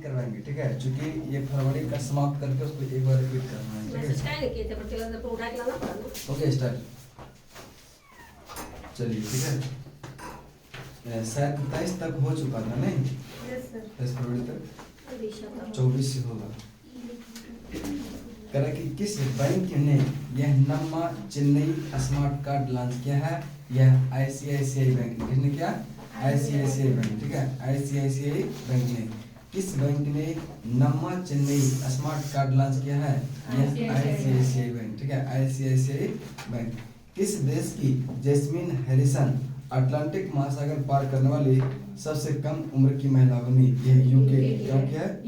करवाएंगे, ठीक है, क्योंकि ये फरवरी का समाप्त करके उसको एक बार रिपीट करना है, ठीक मैसेज काहे नहीं किए थे पर तेरा तो उठा के लाना पड़ा ना। Okay start. चलिए ठीक है, शायद 27 तक हो चुका था नहीं, यस सर 27 फरवरी तक, अभी शायद 24 से होगा। कह रहा कि किस बैंक ने यह नम्मा चेन्नई स्मार्ट कार्ड लॉन्च किया है? यह आईसीआईसीआई बैंक ने। किसने किया? आईसीआईसीआई बैंक, ठीक है, आईसीआईसीआई बैंक ने। किस बैंक ने नम्मा चेन्नई स्मार्ट कार्ड लॉन्च किया है? यह आईसीआईसीआई बैंक, ठीक है, आईसीआईसीआई बैंक। किस देश की जैस्मिन हैरिसन अटलांटिक महासागर पार करने वाली सबसे कम उम्र की महिला बनी? यह यूके की। कहाँ की है?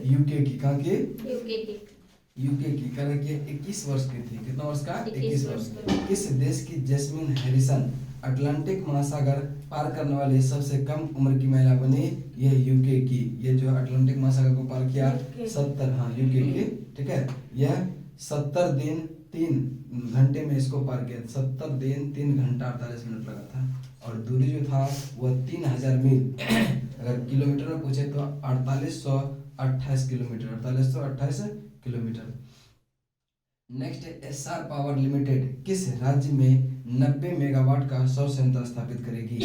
यूके की। कहाँ की? यूके की। यूके की। कह रहा कि 21 वर्ष की थी। कितना वर्ष का? 21 वर्ष। वर्ष। किस देश की जैस्मिन हैरिसन अटलांटिक महासागर पार करने वाली सबसे कम उम्र की महिला बनी? यह यूके की। ये जो अटलांटिक महासागर को पार किया 70, हाँ यूके की, ठीक है, यह 70 दिन 3 घंटे में इसको पार किया। 70 दिन 3 घंटा 48 मिनट लगा था, और दूरी जो था वह 3000 मील। अगर किलोमीटर में पूछे तो 4828 kilometre, 4828 kilometre. Next, SR power limited किस राज्य में 90 मेगावाट का सौर संयंत्र स्थापित करेगी?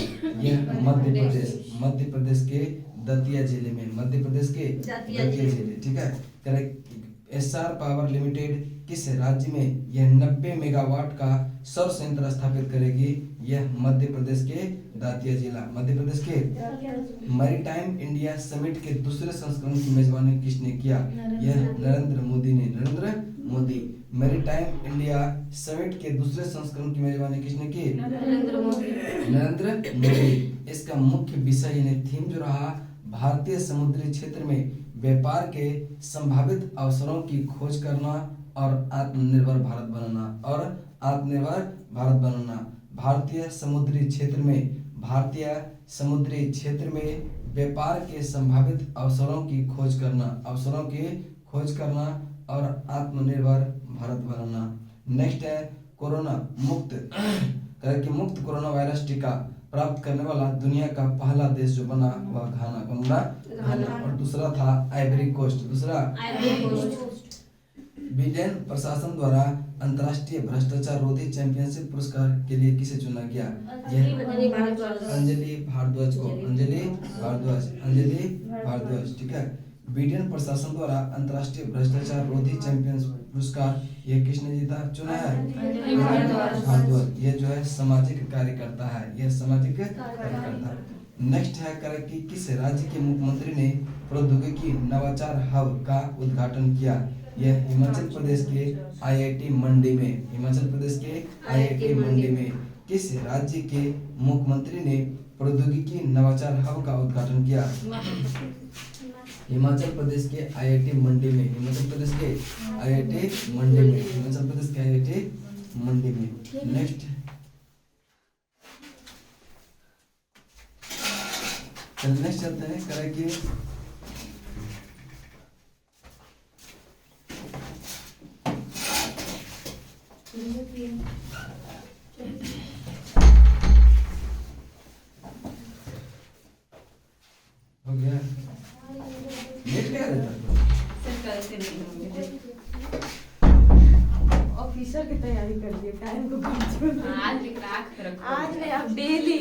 यह मध्य प्रदेश। मध्य प्रदेश के दतिया जिले में। मध्य प्रदेश के दतिया दतिया जिले, ठीक है। करेक्ट। एसआर पावर लिमिटेड किस राज्य में यह 90 मेगावाट का सौर संयंत्र स्थापित करेगी? यह मध्य प्रदेश के दतिया जिला। मध्य प्रदेश के। मैरीटाइम इंडिया समिट के दूसरे संस्करण की मेजबानी किसने किया? यह नरेंद्र मोदी ने। Narendra Modi. Maritime India summit के दूसरे संस्करण की मेजबानी किसने की? नरेंद्र मोदी। नरेंद्र मोदी। इसका मुख्य विषय यानी थीम जो रहा, भारतीय समुद्री क्षेत्र में व्यापार के संभावित अवसरों की खोज करना और आत्मनिर्भर भारत बनाना। और आत्मनिर्भर भारत बनाना। भारतीय समुद्री क्षेत्र में व्यापार के संभावित अवसरों की खोज करना और आत्मनिर्भर भारत बनाना। नेक्स्ट है कोरोना मुक्त कोरोना वायरस टीका प्राप्त करने वाला दुनिया का पहला देश जो बना वह घाना। कौन बना? घाना। और दूसरा था आइवरी कोस्ट। दूसरा आइवरी कोस्ट। बिडेन प्रशासन द्वारा अंतर्राष्ट्रीय भ्रष्टाचार रोधी चैंपियनशिप पुरस्कार के लिए किसे चुना गया? यह अंजलि भारद्वाज को। अंजलि भारद्वाज, ठीक है। बिडेन प्रशासन द्वारा अंतर्राष्ट्रीय भ्रष्टाचार रोधी चैंपियनशिप पुरस्कार ये किसने चुना है? भारद्वाज। ये जो है सामाजिक कार्यकर्ता है, यह सामाजिक कार्यकर्ता। नेक्स्ट है करे कि किस राज्य के मुख्यमंत्री ने प्रौद्योगिकी नवाचार हब का उद्घाटन किया? यह हिमाचल प्रदेश के आईआईटी मंडी में। हिमाचल प्रदेश के आईआईटी मंडी में। किस राज्य के मुख्यमंत्री ने प्रौद्योगिकी नवाचार हब का उद्घाटन किया? हिमाचल प्रदेश के आईआईटी मंडी में। हिमाचल प्रदेश के आईआईटी मंडी में। हिमाचल प्रदेश के आईआईटी मंडी में। नेक्स्ट चलते हैं करे कि हो गया लेट क्या रहता ऑफिसर की तैयारी कर लिए टाइम को आज रख आज नहीं अब डेली।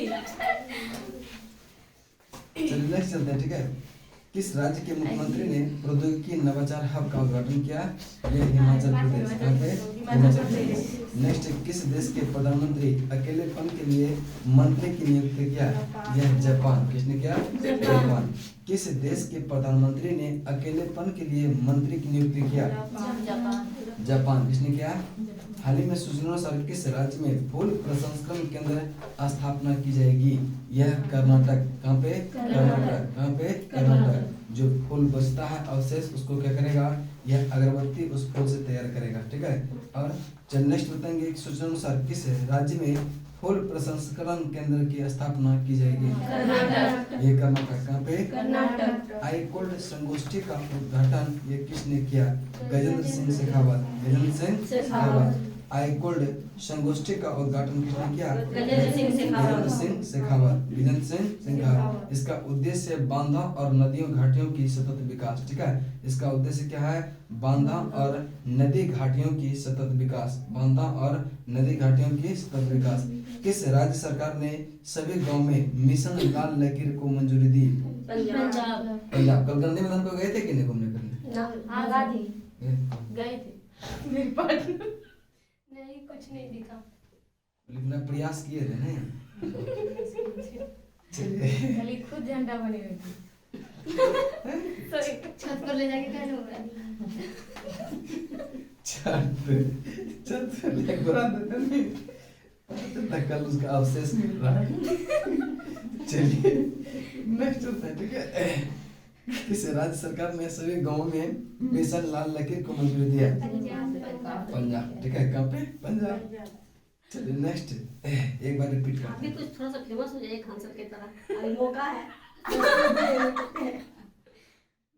चलिए नेक्स्ट चलते हैं, ठीक है। किस राज्य के मुख्यमंत्री ने प्रौद्योगिकी नवाचार हब का उद्घाटन किया? यह हिमाचल प्रदेश। कहाँ पे? हिमाचल प्रदेश। नेक्स्ट, किस देश के प्रधानमंत्री अकेलेपन के लिए मंत्री की नियुक्ति किया? यह जापान। किसने किया? जापान। किस देश के प्रधानमंत्री ने अकेलेपन के लिए मंत्री की नियुक्ति किया? जापान। किसने किया? हाल ही में सूचनानुसार किस राज्य में फूल प्रसंस्करण केंद्र स्थापना की जाएगी? यह कर्नाटक। कहाँ पे? कर्नाटक। कहाँ पे? कर्नाटक। जो फूल बचता है अवशेष उसको क्या करेगा? यह अगरबत्ती उस फूल से तैयार करेगा, ठीक है। और चल नेक्स्ट बताएंगे सूचनानुसार किस राज्य में फूल प्रसंस्करण केंद्र की स्थापना की जाएगी? कर्नाटक। ये कर्नाटक। कहाँ पे? कर्नाटक। आईकोल्ड संगोष्ठी का उद्घाटन ये किसने किया? गजेंद्र सिंह शेखावत। गजेंद्र सिंह शेखावत। आईकोल्ड संगोष्ठी का उद्घाटन किसने किया? गजेंद्र सिंह शेखावत। गजेंद्र सिंह शेखावत। गजेंद्र सिंह शेखावत। इसका उद्देश्य बांधा और नदियों घाटियों की सतत विकास। ठीक है, इसका उद्देश्य क्या है? बांधा और नदी घाटियों की सतत विकास। बांधा और नदी घाटियों की सतत विकास। किस राज्य सरकार ने सभी गांव में मिशन लाल लकीर को मंजूरी दी? पंजाब। पंजाब। कल गांधी मैदान को गए थे कि नहीं घूमने करने? हाँ गाधी गए थे मेरे पार्टनर। नहीं, कुछ नहीं दिखा। लेकिन आप प्रयास किए थे नहीं? चलिए खाली खुद झंडा बने हुए थे। छत पर ले जाके क्या होगा? छत पे लेके बुरा देते नहीं, तो कल उसका अवशेष मिल रहा है। चलिए नेक्स्ट होता है। ठीक है, किस राज्य सरकार ने सभी गांवों में मिशन लाल लकीर को मंजूरी दिया? पंजाब। ठीक है, कहाँ पे? पंजाब। चलिए नेक्स्ट, एक बार रिपीट करते अभी हैं। कुछ थोड़ा सा फेमस हो जाए खानसर की तरह, अभी मौका है।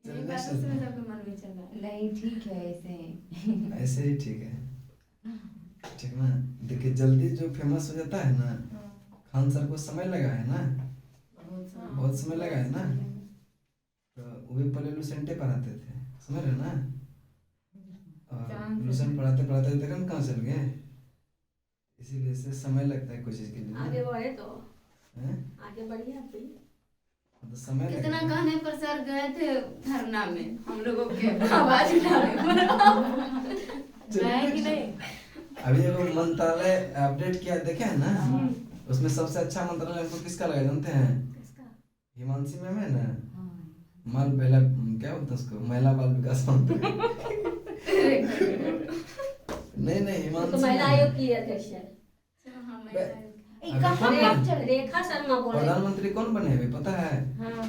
चलिए बात नेक्स्ट, उसमें सबके मन में चल रहा है। नहीं ठीक है ऐसे। ऐसे ही ठीक है। ठीक ना, देखिए जल्दी जो फेमस हो जाता है ना, खान सर को समय लगा है ना, बहुत समय लगा है ना, तो वो भी पहले लुसेंटे पढ़ाते थे, समझ रहे ना? और लुसेंट पढ़ाते पढ़ाते देखा ना कहाँ चल गए, इसीलिए से समय लगता है कोई चीज के लिए ना। आगे बढ़े तो हैं? आगे बढ़िए आप भी। तो समय कितना लगता है। कहने पर सर गए थे धरना में, हम लोगों के आवाज उठाने पर। गए कि नहीं? अभी वो मंत्रालय अपडेट किया देखे है ना, उसमें सबसे अच्छा मंत्रालय हमको किसका लगा जानते हैं? हिमांशी मैम है ना, माल पहला क्या बोलते हैं उसको, महिला बाल विकास मंत्री। नहीं नहीं, हिमांशी तो महिला मैम। आयोग की अध्यक्ष है। रेखा शर्मा बोल रहे हैं। प्रधानमंत्री कौन बने अभी पता है? हाँ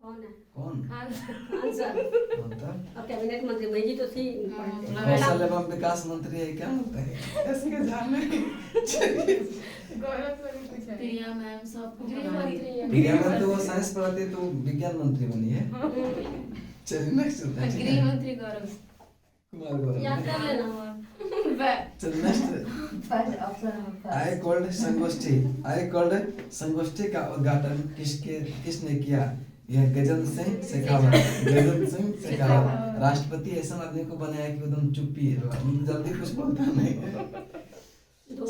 कौन है? कौन? खान सर। मतलब और कैबिनेट मंत्री मैं जी तो थी। कौशल एवं विकास मंत्री है, क्या बोलते हैं ऐसे के ध्यान में। चलिए, गौरव को भी पूछा है। प्रिया मैम सब गृह मंत्री है। प्रिया मैम तो वो साइंस पढ़ाती है, तो वो विज्ञान मंत्री बनी है। चलिए नेक्स्ट चलते हैं। ठीक गृह है? मंत्री गौरव कुमार गौरव। याद कर लेना। चलिए next, first option I called संगोष्ठी। आई कॉल्ड संगोष्ठी का उद्घाटन किसने किया? यह गजेंद्र सिंह शेखावत। गजेंद्र सिंह शेखावत। राष्ट्रपति ऐसा आदमी को बनाया कि एकदम चुप्पी है, जल्दी कुछ बोलता नहीं।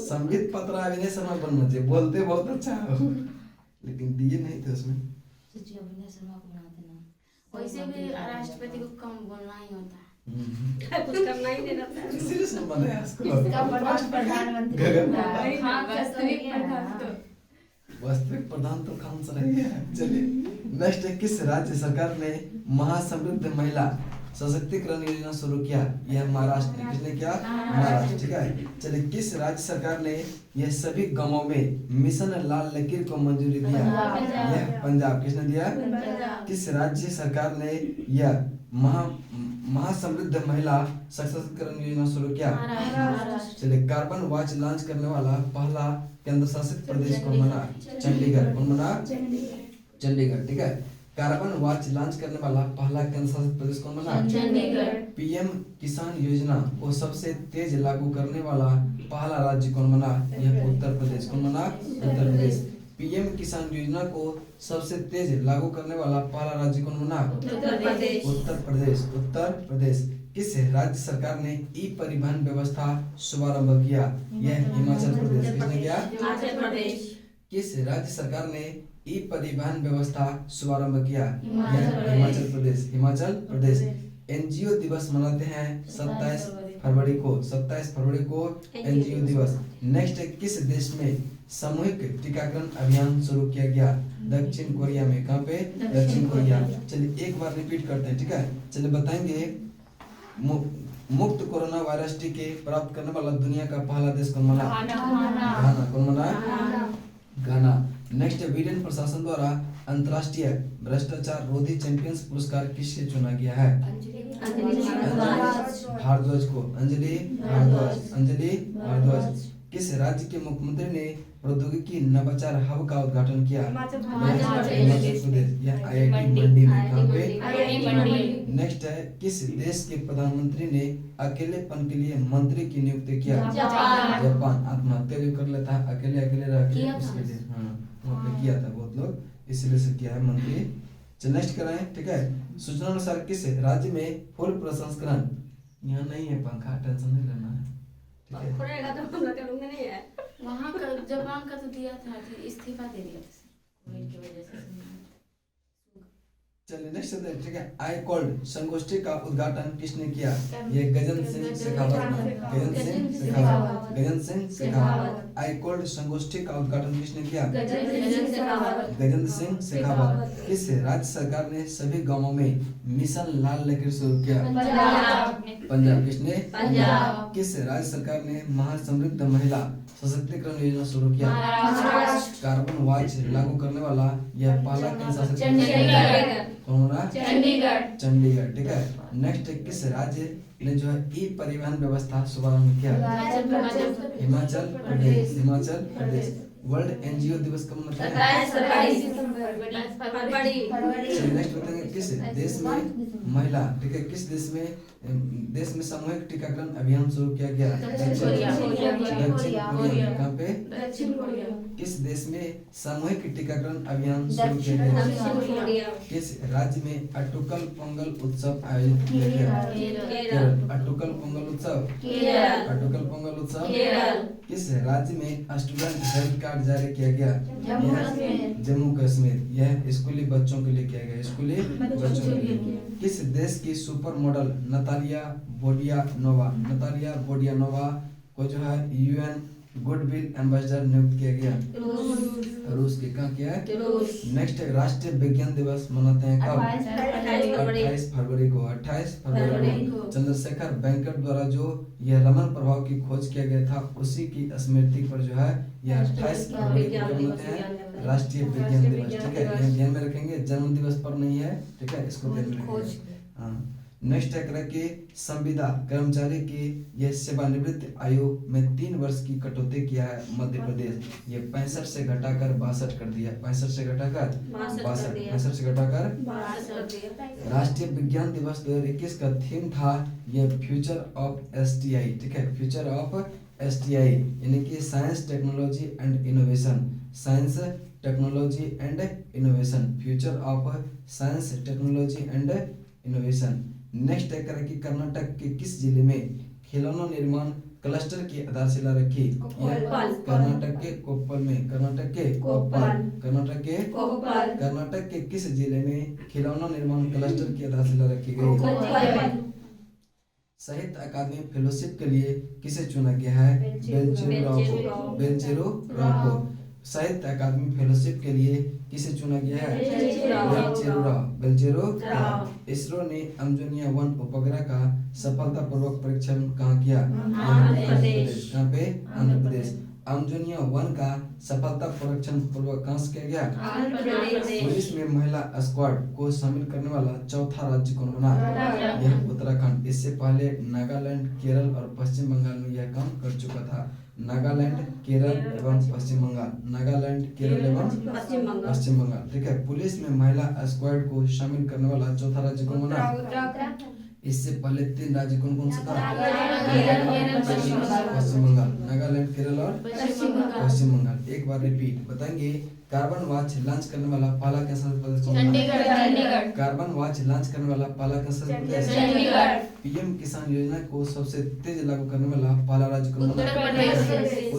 संगीत पत्र अभिनय शर्मा बनना चाहिए, बोलते बहुत अच्छा हो, लेकिन दिए नहीं थे उसमें। सोचिए अभिनय शर्मा को बनाते ना। वैसे भी राष्ट्रपति को कम बोलना ही होता है। कुछ करना ही नहीं रहता है। सीरियस न बनाया उसको। इसका प्रधानमंत्री गगन बनता है। हाँ, वास्तविक तो प्रधान तो वास्तविक प्रधान तो खान सर ही है। चलिए नेक्स्ट है, किस राज्य सरकार ने महासमृद्ध महिला सशक्तिकरण योजना शुरू किया? यह महाराष्ट्र ने। किसने किया? महाराष्ट्र। ठीक है, चलिए किस राज्य सरकार ने यह सभी गांवों में मिशन लाल लकीर को मंजूरी दिया? यह पंजाब। किसने दिया? किस राज्य सरकार ने यह महासमृद्ध महिला सशक्तिकरण योजना शुरू किया? चलिए कार्बन वॉच लॉन्च करने वाला पहला केंद्र शासित प्रदेश कौन बना? चंडीगढ़। कौन बना? चंडीगढ़। ठीक है, कार्बन वॉच लॉन्च करने वाला पहला केंद्र शासित प्रदेश कौन बना? चंडीगढ़। पीएम किसान योजना को सबसे तेज लागू करने वाला पहला राज्य कौन बना? यह उत्तर प्रदेश। कौन बना? उत्तर प्रदेश। पीएम किसान योजना को सबसे तेज लागू करने वाला पहला राज्य कौन बना? उत्तर प्रदेश। उत्तर प्रदेश। उत्तर प्रदेश। किस राज्य सरकार ने ई परिवहन व्यवस्था शुभारंभ किया? यह हिमाचल प्रदेश। किसने किया? हिमाचल प्रदेश। किस राज्य सरकार ने ई परिवहन व्यवस्था शुभारंभ किया? हिमाचल यह प्रदेश। हिमाचल प्रदेश। हिमाचल प्रदेश। एनजीओ दिवस मनाते हैं 27 फरवरी को। 27 फरवरी को एनजीओ दिवस। नेक्स्ट है, किस देश में सामूहिक टीकाकरण अभियान शुरू किया गया? दक्षिण कोरिया में। कहाँ पे? दक्षिण कोरिया। चलिए एक बार रिपीट करते हैं। ठीक है, चलिए बताएंगे, मुक्त कोरोना वायरस टीके प्राप्त करने वाला दुनिया का पहला देश कौन बना? घाना। कौन बना? घाना। नेक्स्ट है, वीरेन प्रशासन द्वारा अंतर्राष्ट्रीय भ्रष्टाचार रोधी चैंपियंस पुरस्कार किससे चुना गया है? भारद्वाज को। अंजलि भारद्वाज। अंजलि भारद्वाज। किस राज्य के मुख्यमंत्री ने प्रौद्योगिकी नवाचार हब का उद्घाटन किया? हिमाचल प्रदेश। यह IIT मंडी में कहाँ पे? IIT मंडी। नेक्स्ट है, किस देश के प्रधानमंत्री ने अकेलेपन के लिए मंत्री की नियुक्ति किया? जापान। जापान। आत्महत्या जो कर लेता है अकेले अकेले रह के, किया था। उसके लिए वहाँ पे किया था बहुत लोग, इसलिए से किया है मंत्री। चल नेक्स्ट कराएं, ठीक है। सूचना अनुसार किस राज्य में फूल प्रसंस्करण, यहाँ नहीं है पंखा, टेंशन नहीं लेना है, ठीक है। खुलेगा तो हम लोग करूंगे नहीं है। वहाँ का जापान का तो दिया था, फिर इस्तीफा दे दिया था कोविड की वजह से। चलिए नेक्स्ट चलते हैं, ठीक है। आई कॉल्ड संगोष्ठी का उद्घाटन किसने किया? ये गजेंद्र सिंह शेखावत ने। गजेंद्र सिंह शेखावत, गजेंद्र सिंह शेखावत। आई कॉल्ड संगोष्ठी का उद्घाटन किसने किया? गजेंद्र सिंह शेखावत। किस राज्य सरकार ने सभी गांवों में मिशन लाल लकीर शुरू किया? पंजाब। किसने? पंजाब। किस राज्य सरकार ने महासमृद्ध महिला सशक्तिकरण योजना शुरू किया? कार्बन वॉच लागू करने वाला यह पहला केंद्र शासित प्रदेश कौन रहा? चंडीगढ़, ठीक है। नेक्स्ट, किस राज्य ने जो है ई परिवहन व्यवस्था शुभारंभ किया? हिमाचल प्रदेश। वर्ल्ड एनजीओ दिवस कब मनाते हैं? नेक्स्ट बताएंगे, किस देश में महिला, ठीक है, किस देश में सामूहिक टीकाकरण अभियान शुरू किया गया? दक्षिण कोरिया। कहाँ पे? किस देश में सामूहिक टीकाकरण अभियान शुरू किया गया? किस राज्य में अटुकल पोंगल उत्सव आयोजित किया गया? केरल। अटुकल पोंगल उत्सव। किस राज्य में स्टूडेंट हेल्थ कार्ड जारी किया गया? जम्मू कश्मीर। यह स्कूली बच्चों के लिए किया गया, स्कूली बच्चों के लिए। किस देश की सुपर मॉडल नतालिया बोडियानोवा को जो है UN गुडविल एम्बेसडर नियुक्त किया गया? रूस के। कहाँ किया है? नेक्स्ट, राष्ट्रीय विज्ञान दिवस मनाते हैं कब? 28 फरवरी को। 28 फरवरी को चंद्रशेखर वेंकट द्वारा जो यह रमन प्रभाव की खोज किया गया था, उसी की स्मृति पर जो है यह 28 फरवरी को मनाते हैं राष्ट्रीय विज्ञान दिवस, ठीक है। यह ध्यान में रखेंगे, जन्म दिवस पर नहीं है, ठीक है, इसको ध्यान में रखेंगे। हाँ। नेक्स्ट है कि संविदा कर्मचारी की यह सेवानिवृत्ति आयु में 3 वर्ष की कटौती किया है मध्य प्रदेश। ये 65 से घटाकर 62 कर दिया। 65 से घटाकर 62। राष्ट्रीय विज्ञान दिवस 2021 का थीम था ये फ्यूचर ऑफ STI, ठीक है, फ्यूचर ऑफ STI यानी कि science technology and innovation. Science technology and innovation, future of science technology and innovation. Next है कि कर्नाटक के किस जिले में खिलौना निर्माण क्लस्टर की आधारशिला रखी? कर्नाटक के कोप्पल में। कर्नाटक के किस जिले में खिलौना निर्माण क्लस्टर की आधारशिला रखी गई? साहित्य अकादमी फेलोशिप के लिए किसे चुना गया है? बेल्चेरो राव को। साहित्य अकादमी फेलोशिप के लिए किसे चुना गया है? बेल्चेरो राव। इसरो ने अमजोनिया 1 उपग्रह का सफलतापूर्वक परीक्षण कहाँ किया? आंध्र प्रदेश। कहाँ पे? आंध्र प्रदेश। अमजोनिया 1 का सफलता परीक्षण पूर्वक कहाँ से किया गया? पुलिस में महिला स्क्वाड को शामिल करने वाला चौथा राज्य कौन बना? यह उत्तराखंड। इससे पहले नागालैंड, केरल और पश्चिम बंगाल में यह काम कर चुका था। नागालैंड, केरल एवं पश्चिम बंगाल। नागालैंड, केरल एवं पश्चिम बंगाल, ठीक है। पुलिस में महिला स्क्वाड को शामिल करने वाला चौथा राज्य कौन बना? इससे पहले 3 राज्य कौन कौन से था? पश्चिम बंगाल, नागालैंड, केरल और पश्चिम बंगाल। एक बार रिपीट बताएंगे, कार्बन वॉच लॉन्च करने वाला पहला कैंसर प्रदेश कौन बना? कार्बन वॉच लॉन्च करने वाला पहला कैंसर प्रदेश? PM किसान योजना को सबसे तेज लागू करने वाला पहला राज्य कौन बना?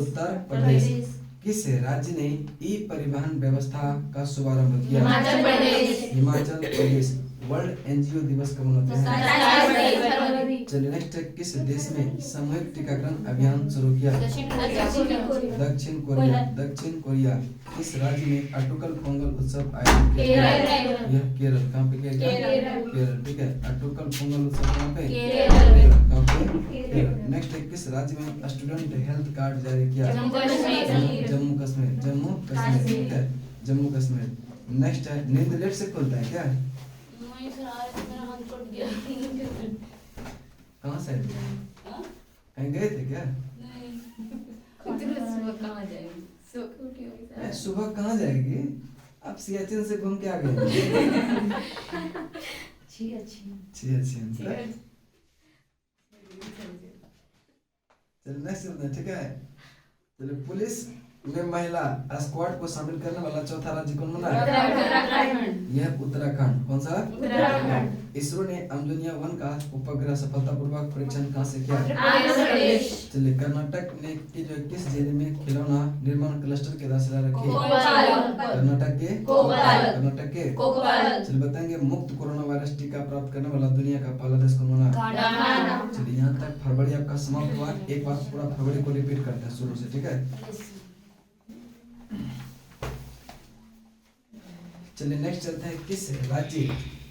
उत्तर प्रदेश। किस राज्य ने ई परिवहन व्यवस्था का शुभारंभ किया? हिमाचल प्रदेश। वर्ल्ड एनजीओ दिवस कब मनाते हैं? चलिए नेक्स्ट, किस देश में सामूहिक टीकाकरण अभियान शुरू किया? दक्षिण कोरिया। किस राज्य में अटुकल पोंगल उत्सव आयोजित किया गया? यह केरल। कहाँ पे किया गया? केरल, ठीक है। अटुकल पोंगल उत्सव कहाँ पे? कहाँ पे? केरल। नेक्स्ट, किस राज्य में स्टूडेंट हेल्थ कार्ड जारी किया? जम्मू कश्मीर, ठीक है, जम्मू कश्मीर। नेक्स्ट है, नींद लेट से खुलता है क्या? कहाँ से? कहीं गए थे क्या? सुबह कहाँ जाएंगे? सुबह कहाँ जाएगी? आप सियाचिन से घूम के आ गए। सियाचिन चलो नेक्स्ट सुनते हैं, ठीक है। चलो पुलिस में महिला स्क्वाड को शामिल करने वाला चौथा राज्य कौन बना है? यह उत्तराखंड। कौन सा? उत्तराखंड। इसरो ने अम्जोनिया 1 का उपग्रह सफलतापूर्वक परीक्षण कहाँ से किया? चलिए कर्नाटक ने की जो किस जिले में खिलौना निर्माण क्लस्टर की आधारशिला रखी? कर्नाटक के चलिए बताएंगे मुक्त कोरोना वायरस टीका प्राप्त करने वाला दुनिया का पहला देश कौन बना? चलिए यहाँ तक फरवरी आपका समाप्त हुआ। एक बार पूरा फरवरी को रिपीट करते हैं शुरू से, ठीक है। चलिए नेक्स्ट चलते हैं,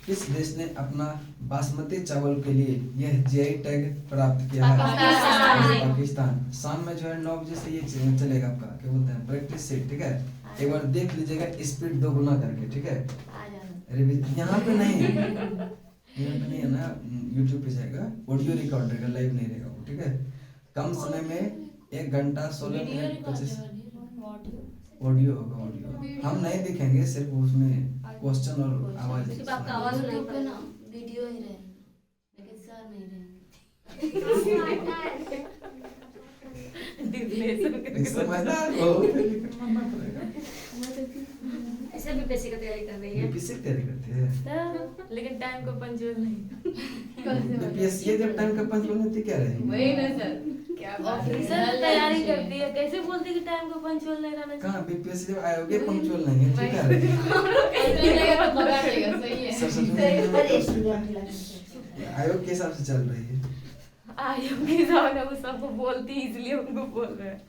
किस देश ने अपना बासमती चावल के लिए यह जीआई टैग प्राप्त किया है? पाकिस्तान। शाम में जो है 9 बजे से ये चलेगा आपका, क्या बोलते हैं, प्रैक्टिस सेट, ठीक है। एक बार देख लीजिएगा स्पीड 2 गुना करके, ठीक है। अरे यहाँ पे नहीं है ना, यूट्यूब पे जाएगा, ऑडियो रिकॉर्ड रहेगा, लाइव नहीं रहेगा वो, ठीक है। कम समय में 1 घंटा 16 मिनट 25 ऑडियो होगा। ऑडियो हम नहीं दिखेंगे, सिर्फ उसमें क्वेश्चन और आवाज। सिर्फ आपका आवाज नहीं पे ना, वीडियो ही रहेगा, लेकिन सर नहीं रहेंगे। समझदार हो। ऐसे भी पैसे का तैयारी कर रही है। बीपीएससी तैयारी करते हैं, लेकिन टाइम को पंचुअल नहीं। बीपीएससी जब टाइम का पंच बनती क्या रहेगी? वही ना सर, क्या ऑफिसर तैयारी करती है, कैसे बोलती कि टाइम को पंचुअल नहीं रहना चाहिए? कहाँ बीपीएससी जब आयोगे पंचुअल नहीं है, ठीक है। आयोग के हिसाब से चल रही है। आयोग के हिसाब से वो सबको बोलती है, इसलिए उनको बोल रहे हैं।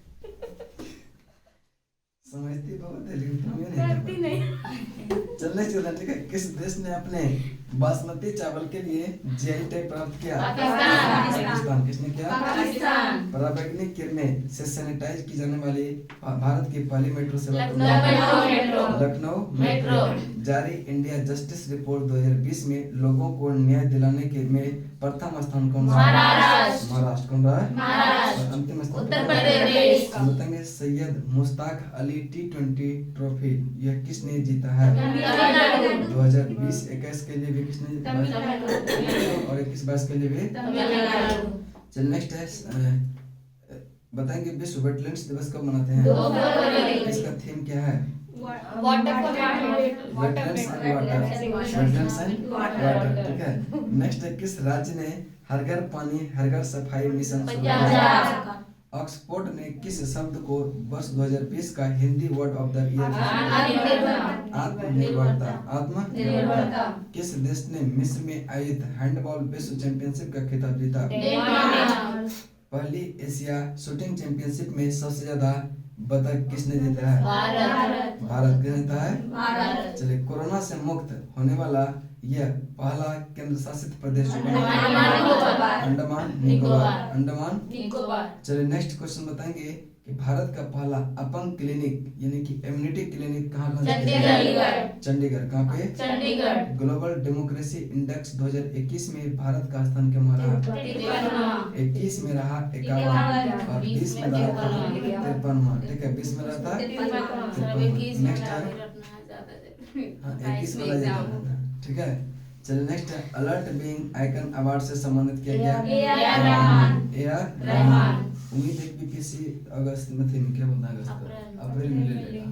समझती बहुत है लेकिन तुम्हें करती नहीं। चलने चलना, ठीक है। किस देश ने अपने बासमती चावल के लिए जीआई टैग प्राप्त किया? पाकिस्तान। किसने किया? पाकिस्तान। पराबैंगनी किरणें से सैनिटाइज की जाने वाली भारत की पहली मेट्रो सेवा लखनऊ मेट्रो। जारी इंडिया जस्टिस रिपोर्ट 2020 में लोगों को न्याय दिलाने के में प्रथम स्थान कौन सा? महाराष्ट्र। कौन रहा है? और अंतिम स्थान उत्तर प्रदेश। बताएंगे सैयद मुश्ताक अली T20 ट्रॉफी यह किसने जीता है? 2020-21 के लिए भी किसने जीता है? और 21-22 के लिए भी। चल नेक्स्ट है, बताएंगे विश्व वेटलैंड्स दिवस कब मनाते हैं? 2 फरवरी। इसका थीम क्या है? वेटलैंड्स एंड वाटर, ठीक है। नेक्स्ट है, किस राज्य ने हर घर पानी हर घर सफाई मिशन शुरू किया? ऑक्सफोर्ड ने किस शब्द को वर्ष 2020 का Hindi word of the year? आत्मनिर्भरता। किस देश ने मिस्र में आयोजित हैंडबॉल विश्व चैंपियनशिप का खिताब जीता? पहली एशिया शूटिंग चैंपियनशिप में सबसे ज्यादा पदक किसने जीता है? भारत किसने जीता है? चलिए कोरोना से मुक्त होने वाला यह पहला केंद्र शासित प्रदेश अंडमान निकोबार। चलिए नेक्स्ट क्वेश्चन बताएंगे कि भारत का पहला अपंग क्लिनिक यानी कि इम्यूनिटी क्लिनिक कहाँ लॉन्च किया? चंडीगढ़। कहाँ पे? चंडीगढ़। ग्लोबल डेमोक्रेसी इंडेक्स 2021 में भारत का स्थान क्या रहा? 21 में रहा 51 और 20 में रहा 53, ठीक है। 20 में रहा था 53। नेक्स्ट है, हाँ 21 में रहा, ठीक है। चलिए नेक्स्ट है, अलर्ट बीइंग आइकन अवार्ड से सम्मानित किया गया ए.आर. रहमान। उम्मीद है बीपीएससी अगस्त में थी, क्या बोलता है, अगस्त अप्रैल में ले लेगा,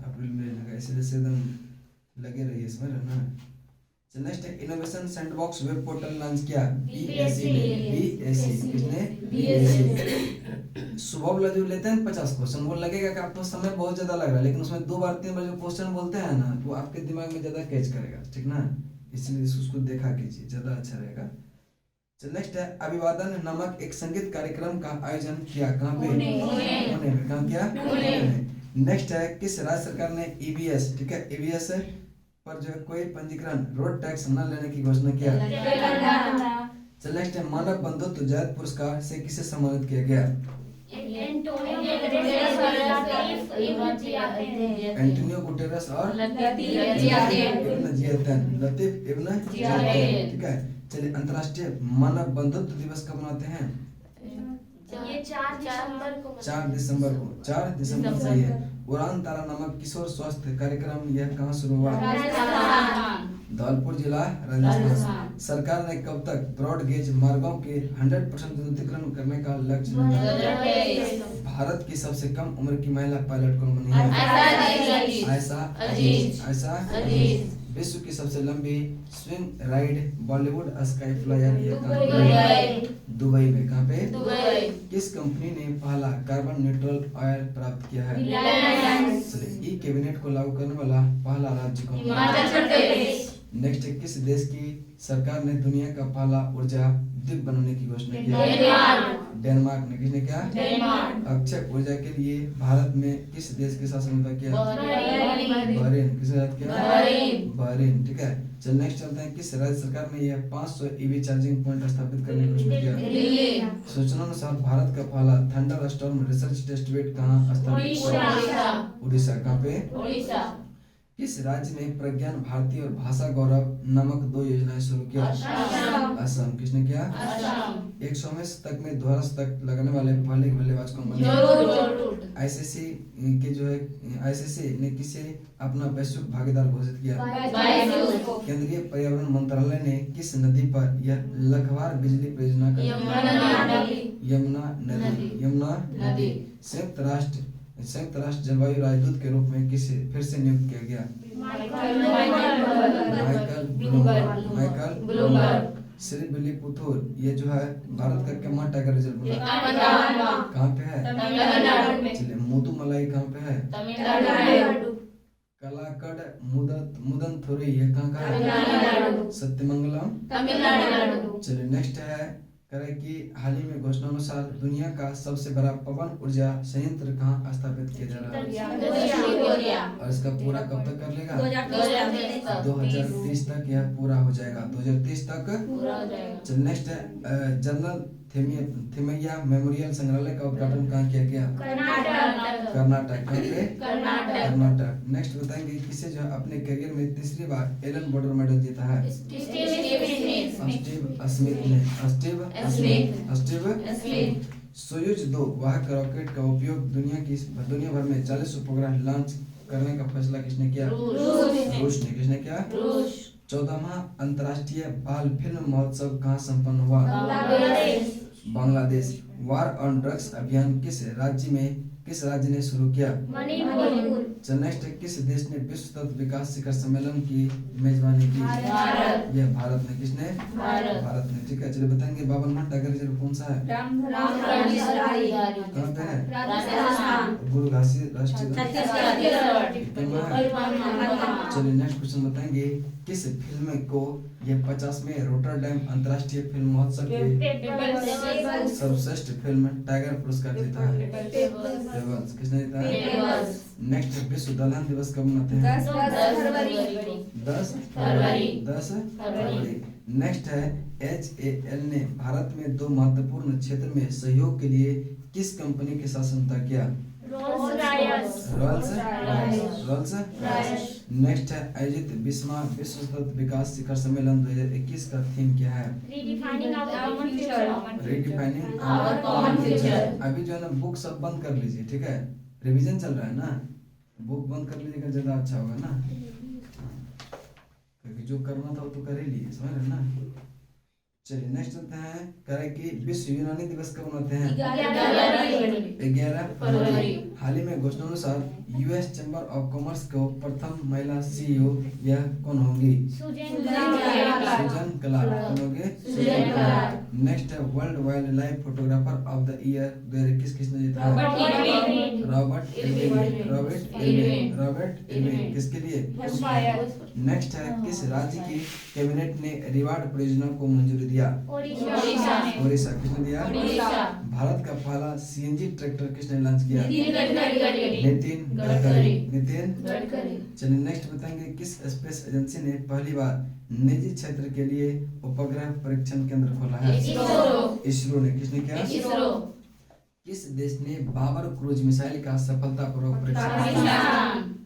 अप्रैल में ले लेगा, इसलिए से एकदम लगे रहिए इसमें रहना। चलिए नेक्स्ट है, innovation sandbox web portal launch किया बीएससी ने, किसने? बीएससी। सुबह वाला जो लेते हैं 50 क्वेश्चन, वो लगेगा कि आपको समय बहुत ज्यादा लग रहा है, लेकिन उसमें 2 बार 3 बार जो क्वेश्चन बोलते हैं ना, तो आपके दिमाग में ज्यादा कैच करेगा, ठीक ना। इसलिए उसको देखा कीजिए, ज्यादा अच्छा रहेगा। चलिए नेक्स्ट है, अभिवादन नामक एक संगीत कार्यक्रम का आयोजन किया कहाँ पे? पुणे में। कहाँ किया? पुणे में। नेक्स्ट है, किस राज्य सरकार ने ईवीएस, ठीक है, ईवीएस पर जो है कोई पंजीकरण रोड टैक्स न लेने की घोषणा किया? चलिए नेक्स्ट है, मानव बंधुत्व जायद पुरस्कार से किसे सम्मानित किया गया? एंटोनियो गुटेरेस और लतीफ इब्न जियातन, ठीक है। चलिए अंतर्राष्ट्रीय मानव बंधुत्व दिवस कब मनाते हैं? ये 4 दिसंबर को 4 दिसंबर को। 4 दिसंबर सही है। उड़ान तारा नामक किशोर स्वास्थ्य कार्यक्रम यह कहाँ शुरू हुआ? राजस्थान। धौलपुर जिला राजस्थान। राजस्थान। सरकार ने कब तक ब्रॉड गेज मार्गों के 100% विद्युतीकरण करने का लक्ष्य निर्धारित किया? 2023। भारत की सबसे कम उम्र की महिला पायलट कौन बनी है? आयशा अजीज। आयशा अजीज। विश्व की सबसे लंबी swing ride Bollywood sky flyer ये कहाँ पे? दुबई। दुबई में। कहाँ पे? दुबई। किस कंपनी ने पहला कार्बन न्यूट्रल ऑयल प्राप्त किया है? रिलायंस। चलिए ई कैबिनेट को लागू करने वाला पहला राज्य कौन है? हिमाचल प्रदेश। नेक्स्ट, किस देश की सरकार ने दुनिया का पहला ऊर्जा द्वीप बनाने की घोषणा की है? डेनमार्क। डेनमार्क ने। किसने क्या? डेनमार्क। अक्षय ऊर्जा के लिए भारत में किस देश के साथ समझौता किया? बहरीन। बहरीन। किसके साथ किया? बहरीन। बहरीन। ठीक है। चल नेक्स्ट चलते हैं। किस राज्य सरकार ने यह 500 ईवी चार्जिंग पॉइंट स्थापित करने की घोषणा किया? दिल्ली। सूचना अनुसार भारत का पहला thunderstorm research test bed कहाँ स्थापित किया? उड़ीसा। उड़ीसा। कहाँ पे? उड़ीसा। किस राज्य ने प्रज्ञान भारती और भाषा गौरव नामक 2 योजनाएं शुरू किया? असम। असम। किसने किया? असम। 100वें शतक में दोहरा शतक लगाने वाले पहले बल्लेबाज कौन बने? जोरूट। आईसीसी के जो है आईसीसी ने किसे अपना वैश्विक भागीदार घोषित किया? बायजू। केंद्रीय पर्यावरण मंत्रालय ने किस नदी पर यह लखवार बिजली परियोजना का यमुना नदी। यमुना नदी। यमुना नदी। संयुक्त राष्ट्र जलवायु राजदूत के रूप में किसे फिर से नियुक्त किया गया? Michael Bloomberg. श्री विल्लीपुतूर ये जो है भारत का केमा टाइगर रिजर्व है? कहाँ पे है? तमिलनाडु में। चलिए मुदुमलाई कहाँ पे है? तमिलनाडु। कलाकड़ मुदनथुरी ये कहाँ का है? तमिलनाडु। सत्यमंगलम। तमिलनाडु। चलिए नेक्स्ट है करें कि हाल ही में घोषणा अनुसार दुनिया का सबसे बड़ा पवन ऊर्जा संयंत्र कहाँ स्थापित किया जा रहा है? दक्षिण कोरिया। और इसका पूरा कब तक कर लेगा? 2030 2030 तक यह पूरा हो जाएगा। 2030 तक पूरा हो जाएगा। चल नेक्स्ट है जनरल थिमैया मेमोरियल संग्रहालय का उद्घाटन कहाँ किया गया? कर्नाटक। कर्नाटक। कहाँ पे? कर्नाटक। कर्नाटक। नेक्स्ट बताएंगे किसे जो है अपने करियर में तीसरी बार एलन बॉर्डर मेडल जीता है? Steve Smith. Steve Smith. Soyuz 2 वाहक रॉकेट का उपयोग दुनिया भर में 40 उपग्रह लॉन्च करने का फैसला किसने किया? रूस ने। किसने किया? रूस। 14वां अंतर्राष्ट्रीय बाल फिल्म महोत्सव कहाँ संपन्न हुआ? बांग्लादेश। वार ऑन ड्रग्स अभियान किस राज्य ने शुरू किया? चल नेक्स्ट है किस देश ने विश्व तत्व विकास शिखर सम्मेलन की मेजबानी की? भारत। यह भारत ने। किसने? भारत ने। ठीक है। चलिए बताएंगे 52वां टाइगर रिजर्व कौन सा है? कहाँ पे है? राजस्थान। गुरु घासी राष्ट्रीय छत्तीसगढ़। चलिए नेक्स्ट क्वेश्चन बताएंगे किस फिल्म को यह 50वें रोटरडैम अंतर्राष्ट्रीय फिल्म महोत्सव के सर्वश्रेष्ठ फिल्म टाइगर पुरस्कार जीता है? रेबल्स। किसने जीता है? नेक्स्ट विश्व दलहन दिवस कब मनाते हैं? 10 फरवरी। नेक्स्ट है HAL ने भारत में 2 महत्वपूर्ण क्षेत्र में सहयोग के लिए किस कंपनी के साथ समझौता किया? रोल्स। नेक्स्ट है आयोजित 20वां विश्व तत्व विकास शिखर सम्मेलन 2021 का थीम क्या है? Redefining Our common future। अभी जो है ना बुक सब बंद कर लीजिए। ठीक है। रिवीजन चल रहा है ना, बुक बंद कर लीजिएगा ज्यादा अच्छा होगा ना, क्योंकि जो करना था वो तो कर ही लिए। समझ रहे ना? चलिए नेक्स्ट चलते हैं करें कि विश्व यूनानी दिवस कब मनाते हैं? 11 फरवरी। हाल ही में घोषणा अनुसार US चैम्बर ऑफ कॉमर्स को प्रथम महिला CEO यह कौन होंगी? सुजन कलार। कौन होंगे? सुजन कलार। नेक्स्ट है world wild life photographer of the year 2021 किसने जीता है? Robert Irwin. किसके लिए? नेक्स्ट है किस राज्य की कैबिनेट ने रिवार्ड परियोजना को मंजूरी दिया? ओडिशा। किसने दिया? भारत का पहला CNG ट्रैक्टर किसने लॉन्च किया? नितिन गडकरी। चलिए नेक्स्ट बताएंगे किस स्पेस एजेंसी ने पहली बार निजी क्षेत्र के लिए उपग्रह परीक्षण केंद्र खोला है? इसरो ने। किसने किया? किस देश ने बाबर क्रूज मिसाइल का सफलतापूर्वक परीक्षण किया?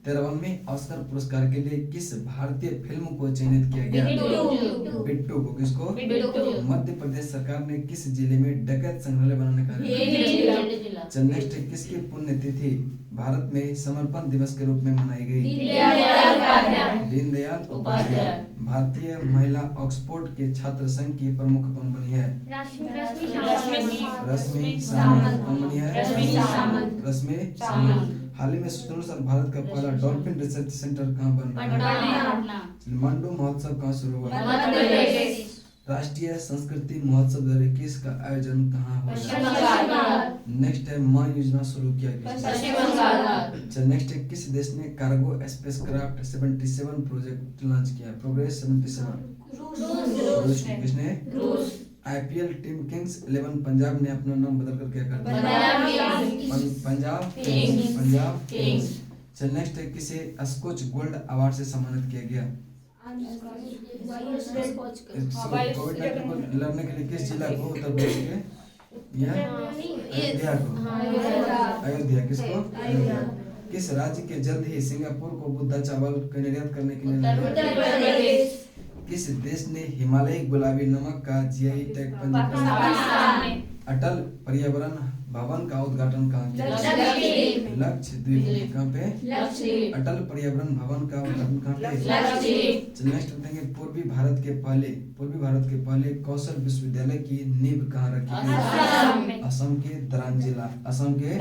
13वें ऑस्कर पुरस्कार के लिए किस भारतीय फिल्म को चयनित किया गया? बिट्टू बिट्टू को, किसको? बिट्टू। मध्य प्रदेश सरकार ने किस जिले में डकैत संग्रहालय बनाने का निर्णय लिया? चल नेक्स्ट है, किसकी पुण्यतिथि भारत में समर्पण दिवस के रूप में मनाई गई? दीनदयाल उपाध्याय। भारतीय महिला ऑक्सफोर्ड के छात्र संघ की प्रमुख कौन बनी है? रश्मि सामंत। कौन बनी है? रश्मि सामंत। हाल ही में सूचना अनुसार भारत का पहला डॉल्फिन रिसर्च सेंटर कहाँ बन रहा है? मांडू महोत्सव कहाँ शुरू हुआ? राष्ट्रीय संस्कृति महोत्सव 2021 का आयोजन कहाँ हुआ? नेक्स्ट है, माँ योजना शुरू किया गया। चल नेक्स्ट है, किस देश ने कार्गो स्पेसक्राफ्ट 77 प्रोजेक्ट लॉन्च किया? प्रोग्रेस 77 रूस ने। किसने? आईपीएल टीम किंग्स 11 पंजाब ने अपना नाम बदल कर क्या कर दिया? पंजाब किंग्स। चल नेक्स्ट है, किसे स्कॉच गोल्ड अवार्ड से सम्मानित किया गया? कोविड-19 को लड़ने के लिए किस जिला को? उत्तर प्रदेश के अयोध्या को। अयोध्या। किसको? किस राज्य के जल्द ही सिंगापुर को बुद्धा चावल का निर्यात करने के लिए? किस देश ने हिमालयी गुलाबी नमक का जीआई टैग पंजीकृत? अटल पर्यावरण भवन का उद्घाटन कहाँ किया? लक्षद्वीप। कहाँ पे? अटल पर्यावरण भवन का उद्घाटन कहाँ पे? नेक्स्ट बताएंगे, पूर्वी भारत के पहले कौशल विश्वविद्यालय की नींव कहाँ रखी गई? असम के दरांग जिला। असम के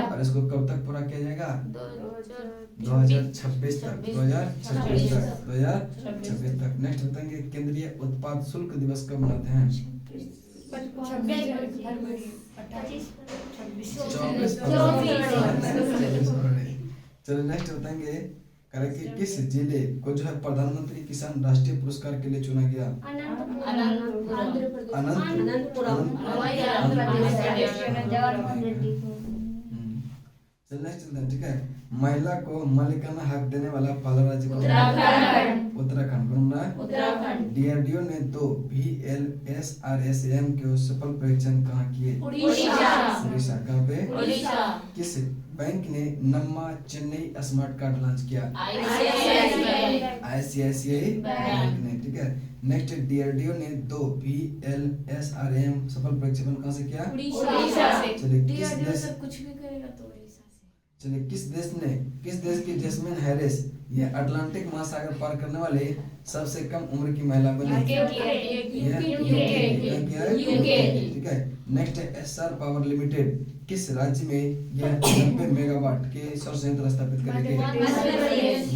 और इसको कब तक पूरा किया जाएगा? 2026 तक। 2026 तक। नेक्स्ट बताएंगे, केंद्रीय उत्पाद शुल्क दिवस कब मनाते हैं? 24 चलो नेक्स्ट बताएंगे, कि किस जिले को जो है प्रधानमंत्री किसान राष्ट्रीय पुरस्कार के लिए चुना गया? चल नेक्स्ट, ठीक है, महिला को मालिकाना हक देने वाला पहला राज्य कौन है? उत्तराखंड। कौन है? उत्तराखंड। डीआरडीओ ने 2 VLSRSAM के सफल परीक्षण कहाँ किए? उड़ीसा। कहाँ पे? उड़ीसा। किस बैंक ने नम्मा चेन्नई स्मार्ट कार्ड लॉन्च किया? ICICI बैंक ने। ठीक है, नेक्स्ट डीआरडीओ ने 2 VLSRAM सफल परीक्षण कहाँ से किया? उड़ीसा से। चलिए किस देश कुछ भी करेगा तो उड़ीसा से। चलिए किस देश की जैस्मिन हैरिस ये अटलांटिक महासागर पार करने वाले सबसे कम उम्र की महिला बनी? यूके। ठीक है, नेक्स्ट है, एसआर पावर लिमिटेड किस राज्य में यह 90 मेगावाट के सौर संयंत्र स्थापित करेगी?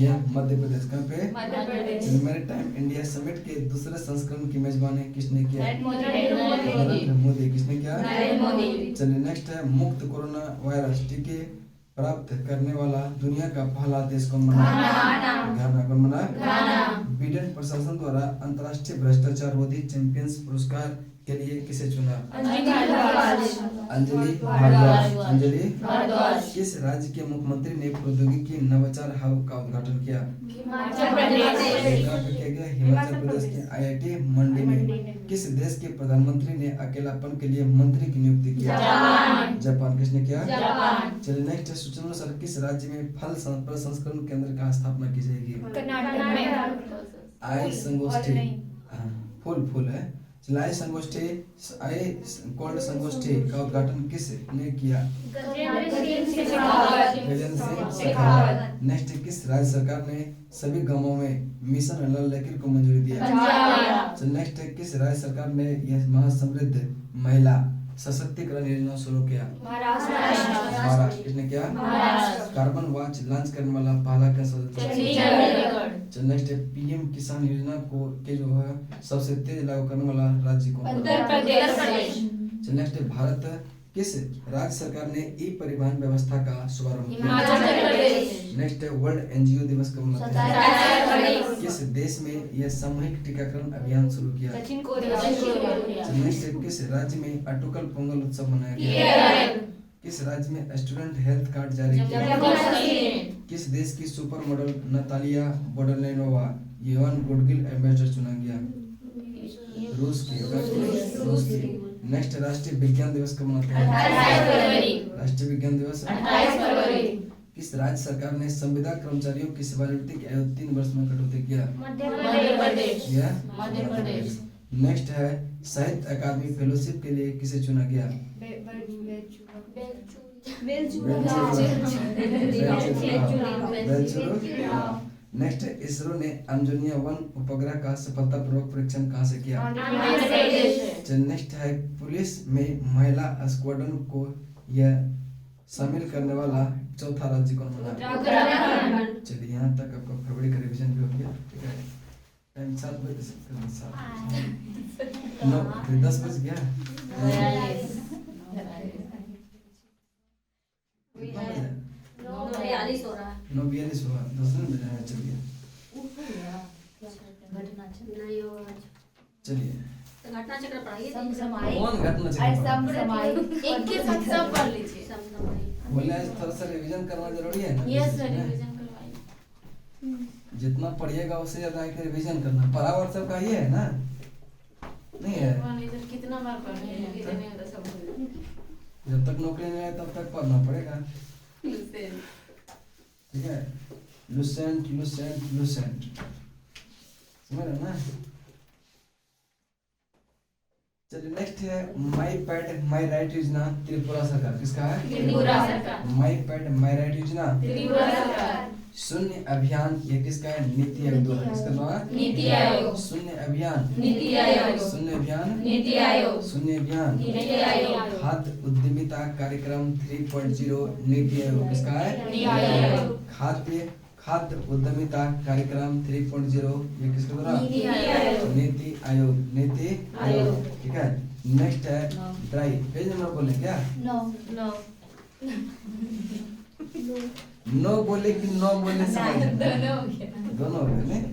यह मध्य प्रदेश। कहाँ पे? मैरीटाइम इंडिया समिट के दूसरे संस्करण की मेजबानी किसने किया? नरेंद्र मोदी। किसने किया? चलिए नेक्स्ट है, मुक्त कोरोना वायरस टीके प्राप्त करने वाला दुनिया का पहला देश कौन बना? घाना। कौन बना? बिडेन प्रशासन द्वारा अंतर्राष्ट्रीय भ्रष्टाचार विरोधी चैंपियंस पुरस्कार के लिए किसे चुना? अंजलि भारद्वाज। किस राज्य के मुख्यमंत्री ने प्रौद्योगिकी नवाचार हब का उद्घाटन किया? हिमाचल प्रदेश के IIT मंडी में। किस देश के प्रधानमंत्री ने अकेलापन के लिए मंत्री की नियुक्ति किया? जापान। किसने किया? चलिए नेक्स्ट, सूचना अनुसार किस राज्य में फल प्रसंस्करण केंद्र का स्थापना की जाएगी? आई संगोष्ठी। फूल है। आई संगोष्ठी कोल्ड संगोष्ठी का उद्घाटन किसने किया? गजेंद्र सिंह शेखावत। नेक्स्ट, किस राज्य सरकार ने सभी गांवों में मिशन लाल लकीर को मंजूरी दिया? नेक्स्ट, किस राज्य सरकार ने यह महासमृद्ध महिला सशक्तिकरण योजना शुरू किया? महाराष्ट्र। किसने किया? कार्बन वॉच लॉन्च करने वाला पहला कैंसर? नेक्स्ट है, पीएम किसान योजना को के जो है सबसे तेज लागू करने वाला राज्य कौन? उत्तर प्रदेश। नेक्स्ट है, भारत किस राज्य सरकार ने ई परिवहन व्यवस्था का शुभारंभ किया? हिमाचल प्रदेश। नेक्स्ट है, वर्ल्ड एनजीओ दिवस कब मनाते हैं? किस देश में यह सामूहिक टीकाकरण अभियान शुरू किया? दक्षिण कोरिया। नेक्स्ट है, किस राज्य में अटुकल पोंगल उत्सव मनाया गया? किस राज्य में स्टूडेंट हेल्थ कार्ड जारी किया? किस देश की super model Natalia Bodlenova UN goodwill ambassador चुना गया? रूस की। नेक्स्ट, राष्ट्रीय विज्ञान दिवस कब मनाते हैं? राष्ट्रीय विज्ञान दिवस 28 फरवरी। किस राज्य सरकार ने संविदा कर्मचारियों की सेवानिवृत्ति की आयु 3 वर्ष में कटौती किया? मध्य प्रदेश। यह मध्य प्रदेश। नेक्स्ट है साहित्य अकादमी फेलोशिप के लिए किसे चुना गया? नेक्स्ट है इसरो ने अंजोनिया 1 उपग्रह का सफलतापूर्वक परीक्षण कहाँ से किया? नेक्स्ट है पुलिस में महिला स्क्वाड्रन को यह शामिल करने वाला चौथा राज्य कौन बना? चलिए यहाँ तक आपका फरवरी का रिवीजन भी हो गया, ठीक है। टाइम 7 बजे से 10 बज गया। कितना बजे? 9:42 हो रहा है। 9:42 हुआ, 10 मिनट बजे हैं। चलिए नहीं होगा। चलिए तो घटना चक्र पढ़ाइए। समसमाई। कौन घटना अरे चक्र? समसमाई। एक के साथ सब पढ़ लीजिए। समसमाई। बोले आज थोड़ा सा रिवीजन करना जरूरी है ना? यस सर, रिवीजन करवाइए। जितना पढ़िएगा उससे ज्यादा है कि रिवीजन करना। परावर्त सब का ये है ना? नहीं है? नहीं सर, कितना बार पढ़ रहे हैं, इतने नहीं होता सब भूल जाते जब तक नौकरी नहीं आए तब तक पढ़ना पड़ेगा, हैं। ठीक है। लुसेंट लुसेंट लुसेंट, समझ रहे ना? चलिए नेक्स्ट है माई पैड माई राइट योजना त्रिपुरा सरकार किसका है? त्रिपुरा सरकार। माई पैड माई राइट योजना त्रिपुरा सरकार। शून्य अभियान ये किसका है? नीति आयोग द्वारा। किसका द्वारा? नीति आयोग। शून्य अभियान नीति आयोग। शून्य अभियान नीति आयोग। शून्य अभियान नीति आयोग। खाद्य उद्यमिता कार्यक्रम 3.0 नीति आयोग किसका है? नीति आयोग। खाद्य उद्यमिता कार्यक्रम 3.0 ये किसके द्वारा? नीति आयोग। नीति आयोग नीति आयोग। ठीक है। नेक्स्ट है ड्राई, पेज नंबर बोले क्या? नो बोले कि नो बोले समझ? दोनों हो गया। दोनों हो गए नहीं?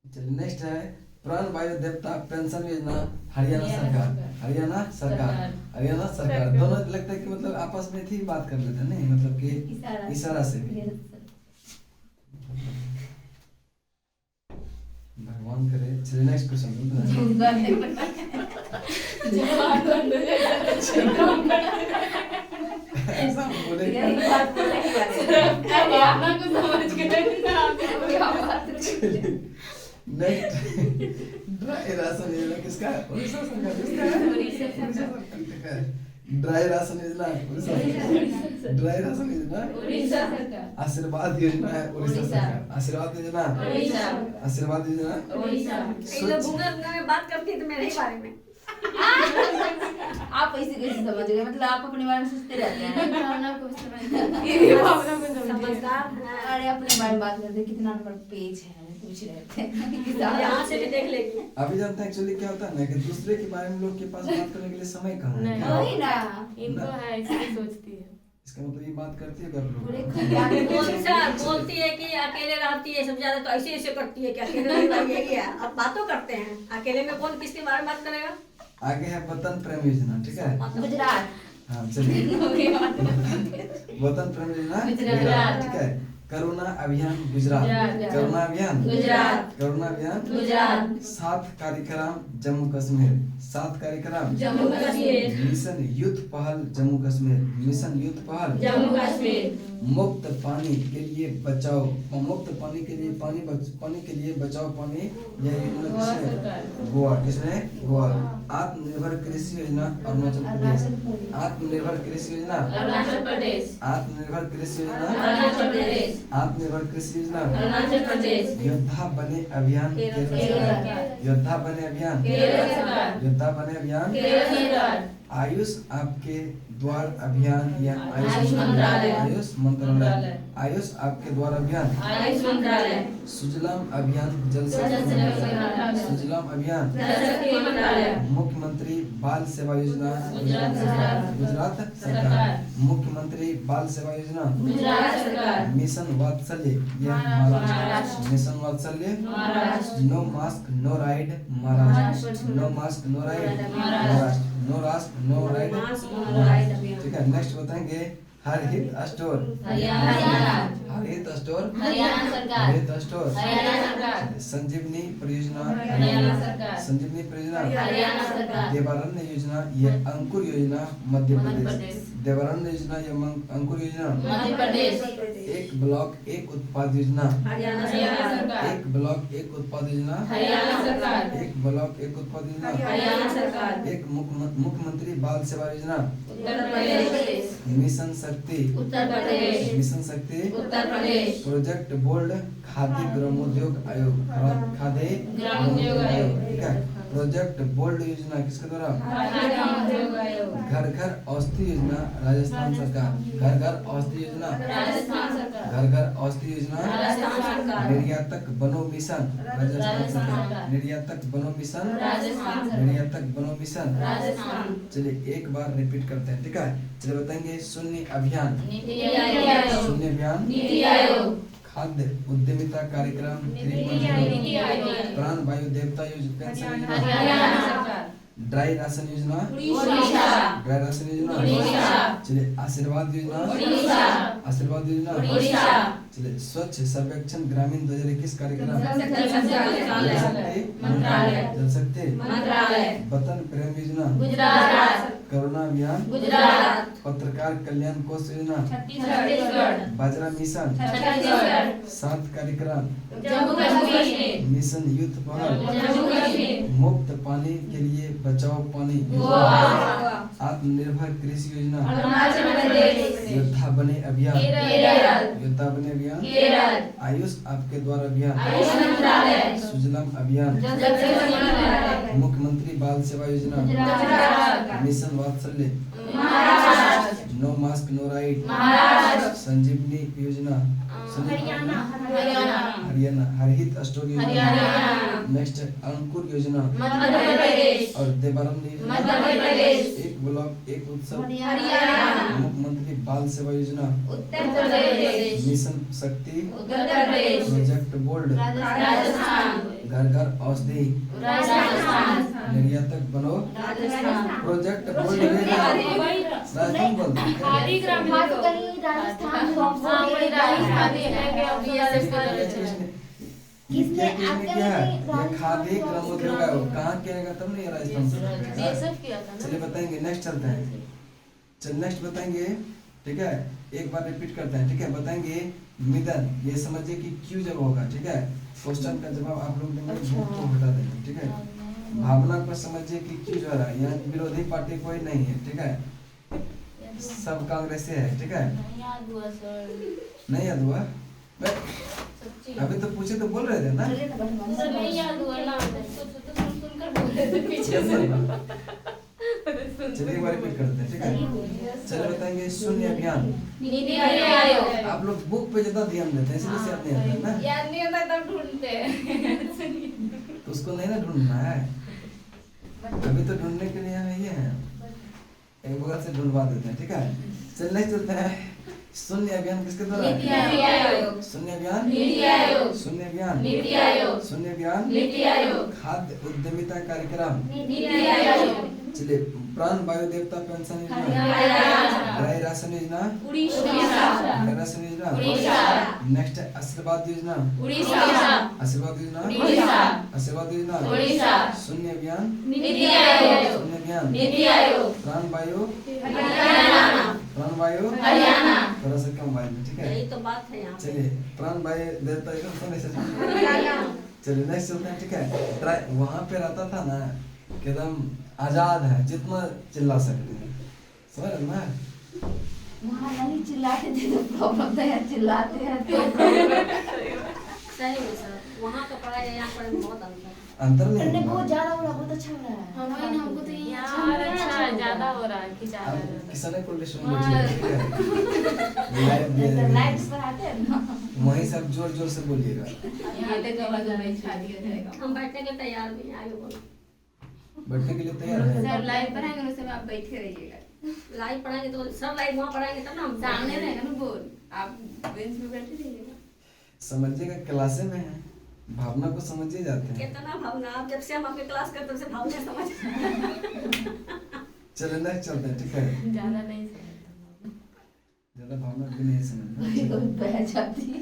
चलिए नेक्स्ट है प्राण वायु देवता पेंशन योजना हरियाणा सरकार। हरियाणा सरकार। हरियाणा सरकार। दोनों लगता है कि मतलब आपस में थी बात कर लेते हैं, नहीं मतलब कि इशारा से भी। भगवान करे। चलिए नेक्स्ट क्वेश्चन। ऐसा बोले आपना को समझ गए ना नेक्स्ट ड्राई राशन योजना किसका है? उड़ीसा सरकार। किसका है? उड़ीसा सरकार। ड्राई राशन योजना उड़ीसा सरकार। ड्राई राशन योजना उड़ीसा सरकार। आशीर्वाद योजना है उड़ीसा सरकार। आशीर्वाद योजना उड़ीसा। आशीर्वाद योजना उड़ीसा। में बात करती है तो मेरे ही बारे में। आप ऐसे कैसे समझ गए? मतलब आप अपने बारे में सोचते रहते हैं। भावना को समझ ये भावना को समझ समझदार है। अरे अपने बारे में बात करते हैं, कितना नंबर पेज है वो पूछ रहे थे। यहाँ से भी देख लेंगे। अभी जानते हैं एक्चुअली क्या होता है ना कि दूसरे के बारे में लोग के पास बात करने के लिए समय कहाँ है? नहीं। क्या? वही ना। इनको है इसलिए सोचती है। इसका मतलब ये बात करती है कर लोग। बोलती है कि अकेले रहती है, सब ज्यादा तो ऐसे ऐसे करती है कि अकेले रहना यही है। अब बातों करते हैं, अकेले में कौन किसके बारे में बात करेगा? आगे है वतन प्रेम योजना, ठीक है। गुजरात। हाँ चलिए वतन प्रेम योजना गुजरात। ठीक है। करुणा अभियान गुजरात। गुजरात। करुणा अभियान गुजरात। करुणा अभियान गुजरात। 7 कार्यक्रम जम्मू कश्मीर। 7 कार्यक्रम जम्मू कश्मीर। मिशन यूथ पहल जम्मू कश्मीर। मिशन यूथ पहल जम्मू कश्मीर। मुक्त पानी के लिए बचाओ। मुक्त पानी के लिए पानी के लिए बचाओ पानी यह योजना गोवा किसने? सरकार। गोवा। किसने? गोवा। आत्मनिर्भर कृषि योजना अरुणाचल प्रदेश। आत्मनिर्भर कृषि योजना अरुणाचल प्रदेश। आत्मनिर्भर कृषि योजना अरुणाचल प्रदेश। आत्मनिर्भर कृषि योजना अरुणाचल प्रदेश। योद्धा बने अभियान केरल केरल सरकार। सरकार। योद्धा बने अभियान केरल सरकार। योद्धा बने अभियान केरल सरकार। आयुष आपके द्वार अभियान या आयुष मंत्रालय। आयुष मंत्रालय। आयुष आपके द्वार अभियान आयुष मंत्रालय। सुजलाम अभियान जल शक्ति जल शक्ति मंत्रालय। मंत्रालय। सुजलाम अभियान जल शक्ति मंत्रालय। मुख्यमंत्री बाल सेवा योजना गुजरात सरकार। गुजरात सरकार। सरकार। मुख्यमंत्री बाल सेवा योजना गुजरात सरकार। मिशन वात्सल्य यह Maharashtra. Maharashtra. Mission Vatsalya Maharashtra. No mask no ride Maharashtra. No mask no ride Maharashtra. No mask no ride mask no ride अभियान। ठीक है। नेक्स्ट बताएंगे हर हित स्टोर हरियाणा हर हित स्टोर हरियाणा सरकार हर हित स्टोर हरियाणा सरकार संजीवनी परियोजना हरियाणा सरकार संजीवनी परियोजना हरियाणा सरकार देवारण्य योजना ये अंकुर योजना मध्य मध्य प्रदेश प्रदेश। देवारण्य योजना ये अंकुर योजना मध्य प्रदेश एक ब्लॉक एक उत्पाद योजना हरियाणा सरकार एक ब्लॉक एक उत्पाद योजना हरियाणा सरकार एक ब्लॉक एक उत्पाद योजना हरियाणा सरकार एक मुख्यमंत्री बाल सेवा योजना उत्तर प्रदेश मिशन शक्ति उत्तर प्रदेश मिशन शक्ति उत्तर प्रदेश प्रोजेक्ट बोल्ड खाद्य ग्रामोद्योग आयोग खाद्य ग्रामोद्योग आयोग। ठीक है प्रोजेक्ट बोल्ड योजना किसके द्वारा ग्रामोद्योग आयोग घर घर औषधि योजना राजस्थान सरकार घर घर औषधि योजना राजस्थान सरकार घर घर औषधि योजना राजस्थान सरकार निर्यातक बनो मिशन राजस्थान सरकार सरकार। निर्यातक बनो मिशन राजस्थान सरकार निर्यातक बनो मिशन राजस्थान चलिए एक बार रिपीट करते हैं ठीक है चलिए बताएंगे शून्य अभियान नीति आयोग शून्य अभियान नीति आयोग खाद्य उद्यमिता कार्यक्रम नीति आयोग प्राण वायु देवता पेंशन योजना हरियाणा सरकार ड्राई राशन योजना उड़ीसा ड्राई राशन योजना उड़ीसा चलिए आशीर्वाद योजना उड़ीसा आशीर्वाद योजना उड़ीसा चलिए स्वच्छ सर्वेक्षण ग्रामीण 2021 कार्यक्रम मंत्रालय जल शक्ति मंत्रालय वतन प्रेम योजना गुजरात करुणा अभियान गुजरात पत्रकार कल्याण कोष योजना छत्तीसगढ़ बाजरा मिशन छत्तीसगढ़ 7 कार्यक्रम जम्मू कश्मीर मिशन यूथ पहल जम्मू कश्मीर मुफ्त पानी के लिए बचाओ पानी गोवा आत्मनिर्भर कृषि योजना अरुणाचल प्रदेश योद्धा बने अभियान केरल योद्धा बने अभियान केरल आयुष आपके द्वारा अभियान आयुष मंत्रालय सुजलाम अभियान जल शक्ति मंत्रालय मुख्यमंत्री बाल सेवा योजना Gujarat mission Vatsalya Maharashtra no mask no right Maharashtra Sanjeevani योजना हरियाणा हरियाणा हरहित स्टोर योजना हरियाणा नेक्स्ट अंकुर योजना मध्य प्रदेश और देवारण्य योजना मध्य प्रदेश एक ब्लॉक एक उत्सव हरियाणा मुख्यमंत्री बाल सेवा योजना उत्तर प्रदेश मिशन शक्ति उत्तर प्रदेश प्रोजेक्ट बोल्ड राजस्थान घर घर औषधि राजस्थान निर्यातक बनो राजस्थान प्रोजेक्ट बोल्ड राजस्थान बोलते हैं खादी ग्रामीण बात करिए राजस्थान किसने आपके किया है में ये खादी ग्रामोद्योग आयोग कहाँ किया तब नहीं राजस्थान से सब किया था चलिए बताएंगे नेक्स्ट चलते हैं चल नेक्स्ट बताएंगे ठीक है एक बार रिपीट करते हैं ठीक है बताएंगे मिदन ये समझिए कि क्यों जब होगा ठीक है क्वेश्चन का जवाब आप लोग देंगे भूख को हटा देंगे ठीक है भावना को समझिए कि क्यों जो है यहाँ विरोधी पार्टी कोई नहीं है ठीक है सब कांग्रेस है ठीक है याद हुआ सर नहीं याद हुआ सच्ची अभी तो पूछे तो बोल रहे थे ना सर नहीं याद हुआ ना तो सुनकर बोल रहे थे पीछे से चलिए एक बार रिपीट करते हैं ठीक है चलिए बताएंगे शून्य अभियान नीति आयोग आप लोग बुक पे ज्यादा ध्यान देते हैं इसलिए याद नहीं आता है ना याद नहीं होता तब ढूंढते हैं तो उसको नहीं ना ढूंढना है अभी तो ढूंढने के लिए हम ये हैं एक बगल से ढूंढवा देते हैं ठीक है चल नहीं चलते हैं शून्य अभियान किसके द्वारा नीति आयोग शून्य अभियान नीति आयोग शून्य अभियान नीति आयोग शून्य अभियान नीति आयोग खाद्य उद्यमिता कार्यक्रम नीति आयोग चलिए प्राण वायु देवता पेंशन योजना हरियाणा ड्राई राशन योजना उड़ीसा ड्राई राशन योजना उड़ीसा नेक्स्ट आशीर्वाद योजना उड़ीसा आशीर्वाद योजना उड़ीसा आशीर्वाद योजना उड़ीसा शून्य अभियान नीति आयोग शून्य अभियान नीति आयोग प्राण वायु हरियाणा प्राण वायु हरियाणा थोड़ा सा कम वायु में, ठीक है यही तो बात है यहाँ पे। चलिए प्राण वायु देवता एकदम सुनने से चलिए नेक्स्ट चलते हैं ठीक है ड्राई वहाँ पे रहता था ना कि एकदम आजाद है जितना चिल्ला सकते हैं समझ रहे ना वहाँ नहीं चिल्लाते थे तो प्रॉब्लम था यार चिल्लाते हैं तो problem। सही में सर वहाँ का पढ़ाई और यहाँ पढ़ाई में बहुत अंतर है। अंतर नहीं करने होगा। बहुत ज्यादा हो रहा बहुत अच्छा हो रहा है हमारे हमको तो ये यार अच्छा ज्यादा हो रहा है खिंचा अब रहा है किसने कोल्डेशन बोलिए ठीक है लाइव दे जैसे देंगे। लाइट्स पर आते हैं ना वहीं सब जोर जोर से बोलिएगा यहाँ तक आवाज नहीं छा दिया जाएगा हम बैठने के लिए तैयार भी हैं आगे बोलो बैठने के लिए तैयार है सर लाइव पढ़ाएंगे ना, उस समय आप बैठे रहिएगा। लाइव पढ़ाएंगे तो सर लाइव वहाँ पढ़ाएंगे तब ना हम सामने रहेगा ना बोर्ड, आप बेंच पे बैठे रहिएगा। समझिएगा क्लासे में है भावना को समझिए जाते हैं कितना भावना आप जब से हम आपकी क्लास करते तब से भावना समझ चलिए नेक्स्ट चलते हैं ठीक है ज्यादा नहीं समझता ज्यादा भावना भी नहीं समझना। बह जाती है।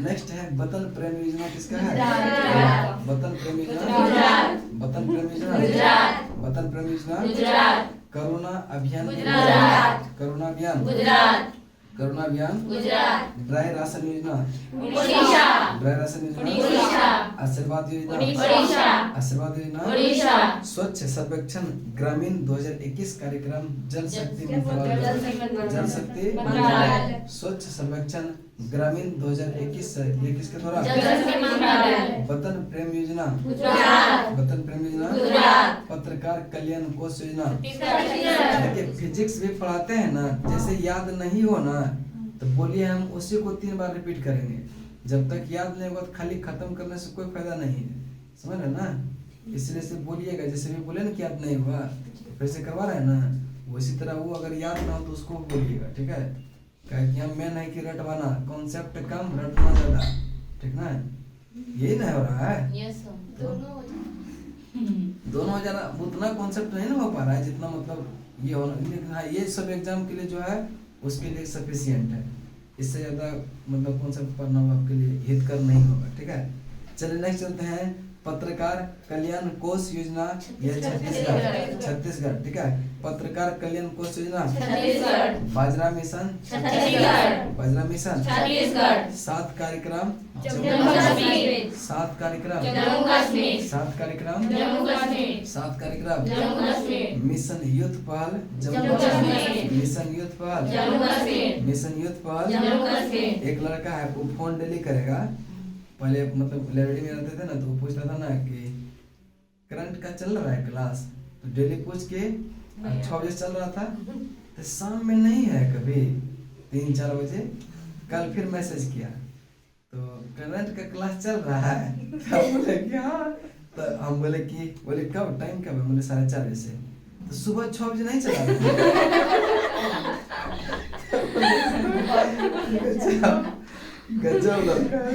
नेक्स्ट है वतन प्रेम योजना, किसका है? गुजरात। वतन प्रेम योजना, गुजरात। वतन प्रेम योजना, गुजरात। वतन प्रेम योजना, गुजरात। करुणा अभियान, गुजरात। करुणा अभियान, गुजरात। करुणा अभियान, गुजरात। ड्राई राशन योजना, उड़ीसा। ड्राई राशन योजना, उड़ीसा। आशीर्वाद योजना, उड़ीसा। आशीर्वाद योजना, उड़ीसा। स्वच्छ सर्वेक्षण ग्रामीण 2021 कार्यक्रम जल शक्ति जल मंत्रालय, शक्ति जल शक्ति मंत्रालय। मंत्रालय, स्वच्छ सर्वेक्षण ग्रामीण 2021 ये किसके द्वारा? जल शक्ति मंत्रालय। वतन प्रेम योजना, गुजरात। वतन प्रेम योजना, गुजरात। पत्रकार कल्याण कोष योजना। छत्तीसगढ़। देखिए फिजिक्स भी पढ़ाते हैं ना, जैसे याद नहीं हो ना तो बोलिए हम उसी को 3 बार रिपीट करेंगे। जब तक याद नहीं होगा तो खाली खत्म करने से कोई फायदा नहीं है, समझ रहे ना? इसलिए से बोलिएगा, जैसे भी बोले ना कि याद नहीं हुआ तो फिर से करवा रहे हैं ना, उसी तरह वो अगर याद ना हो तो उसको बोलिएगा, ठीक है? कहे कि हम मेन है कि रटवाना, कॉन्सेप्ट कम रटना ज्यादा, ठीक ना? यही ना हो रहा है, यस सर। दोनों जना उतना कॉन्सेप्ट नहीं ना हो पा रहा है जितना मतलब ये होना। लेकिन हाँ, ये सब एग्जाम के लिए जो है उसके लिए सफिशिएंट है, इससे ज्यादा मतलब कॉन्सेप्ट पढ़ना आपके लिए हितकर नहीं होगा, ठीक है? चलिए नेक्स्ट चलते हैं पत्रकार कल्याण कोष योजना, ये छत्तीसगढ़, छत्तीसगढ़, ठीक है? पत्रकार कल्याण कोष योजना छत्तीसगढ़। बाजरा मिशन, छत्तीसगढ़। बाजरा मिशन, छत्तीसगढ़। 7 कार्यक्रम, जम्मू कश्मीर। 7 कार्यक्रम, जम्मू कश्मीर। 7 कार्यक्रम, जम्मू कश्मीर। 7 कार्यक्रम, जम्मू कश्मीर। मिशन यूथ पहल जम्मू कश्मीर। मिशन यूथ पहल, जम्मू कश्मीर। मिशन यूथ पहल। जम्मू कश्मीर। एक लड़का है वो फोन डेली करेगा, पहले मतलब लाइब्रेरी में रहते थे ना तो वो पूछता था ना कि करंट का चल रहा है क्लास, तो डेली पूछ के 6 बजे चल रहा था तो शाम में नहीं है कभी 3-4 बजे। कल फिर मैसेज किया तो करंट का क्लास चल रहा है, तो हम बोले कि हाँ, तो हम बोले कि बोले कब, टाइम कब है? बोले 4:30 बजे से, तो सुबह 6 बजे नहीं चला गजब लड़का है।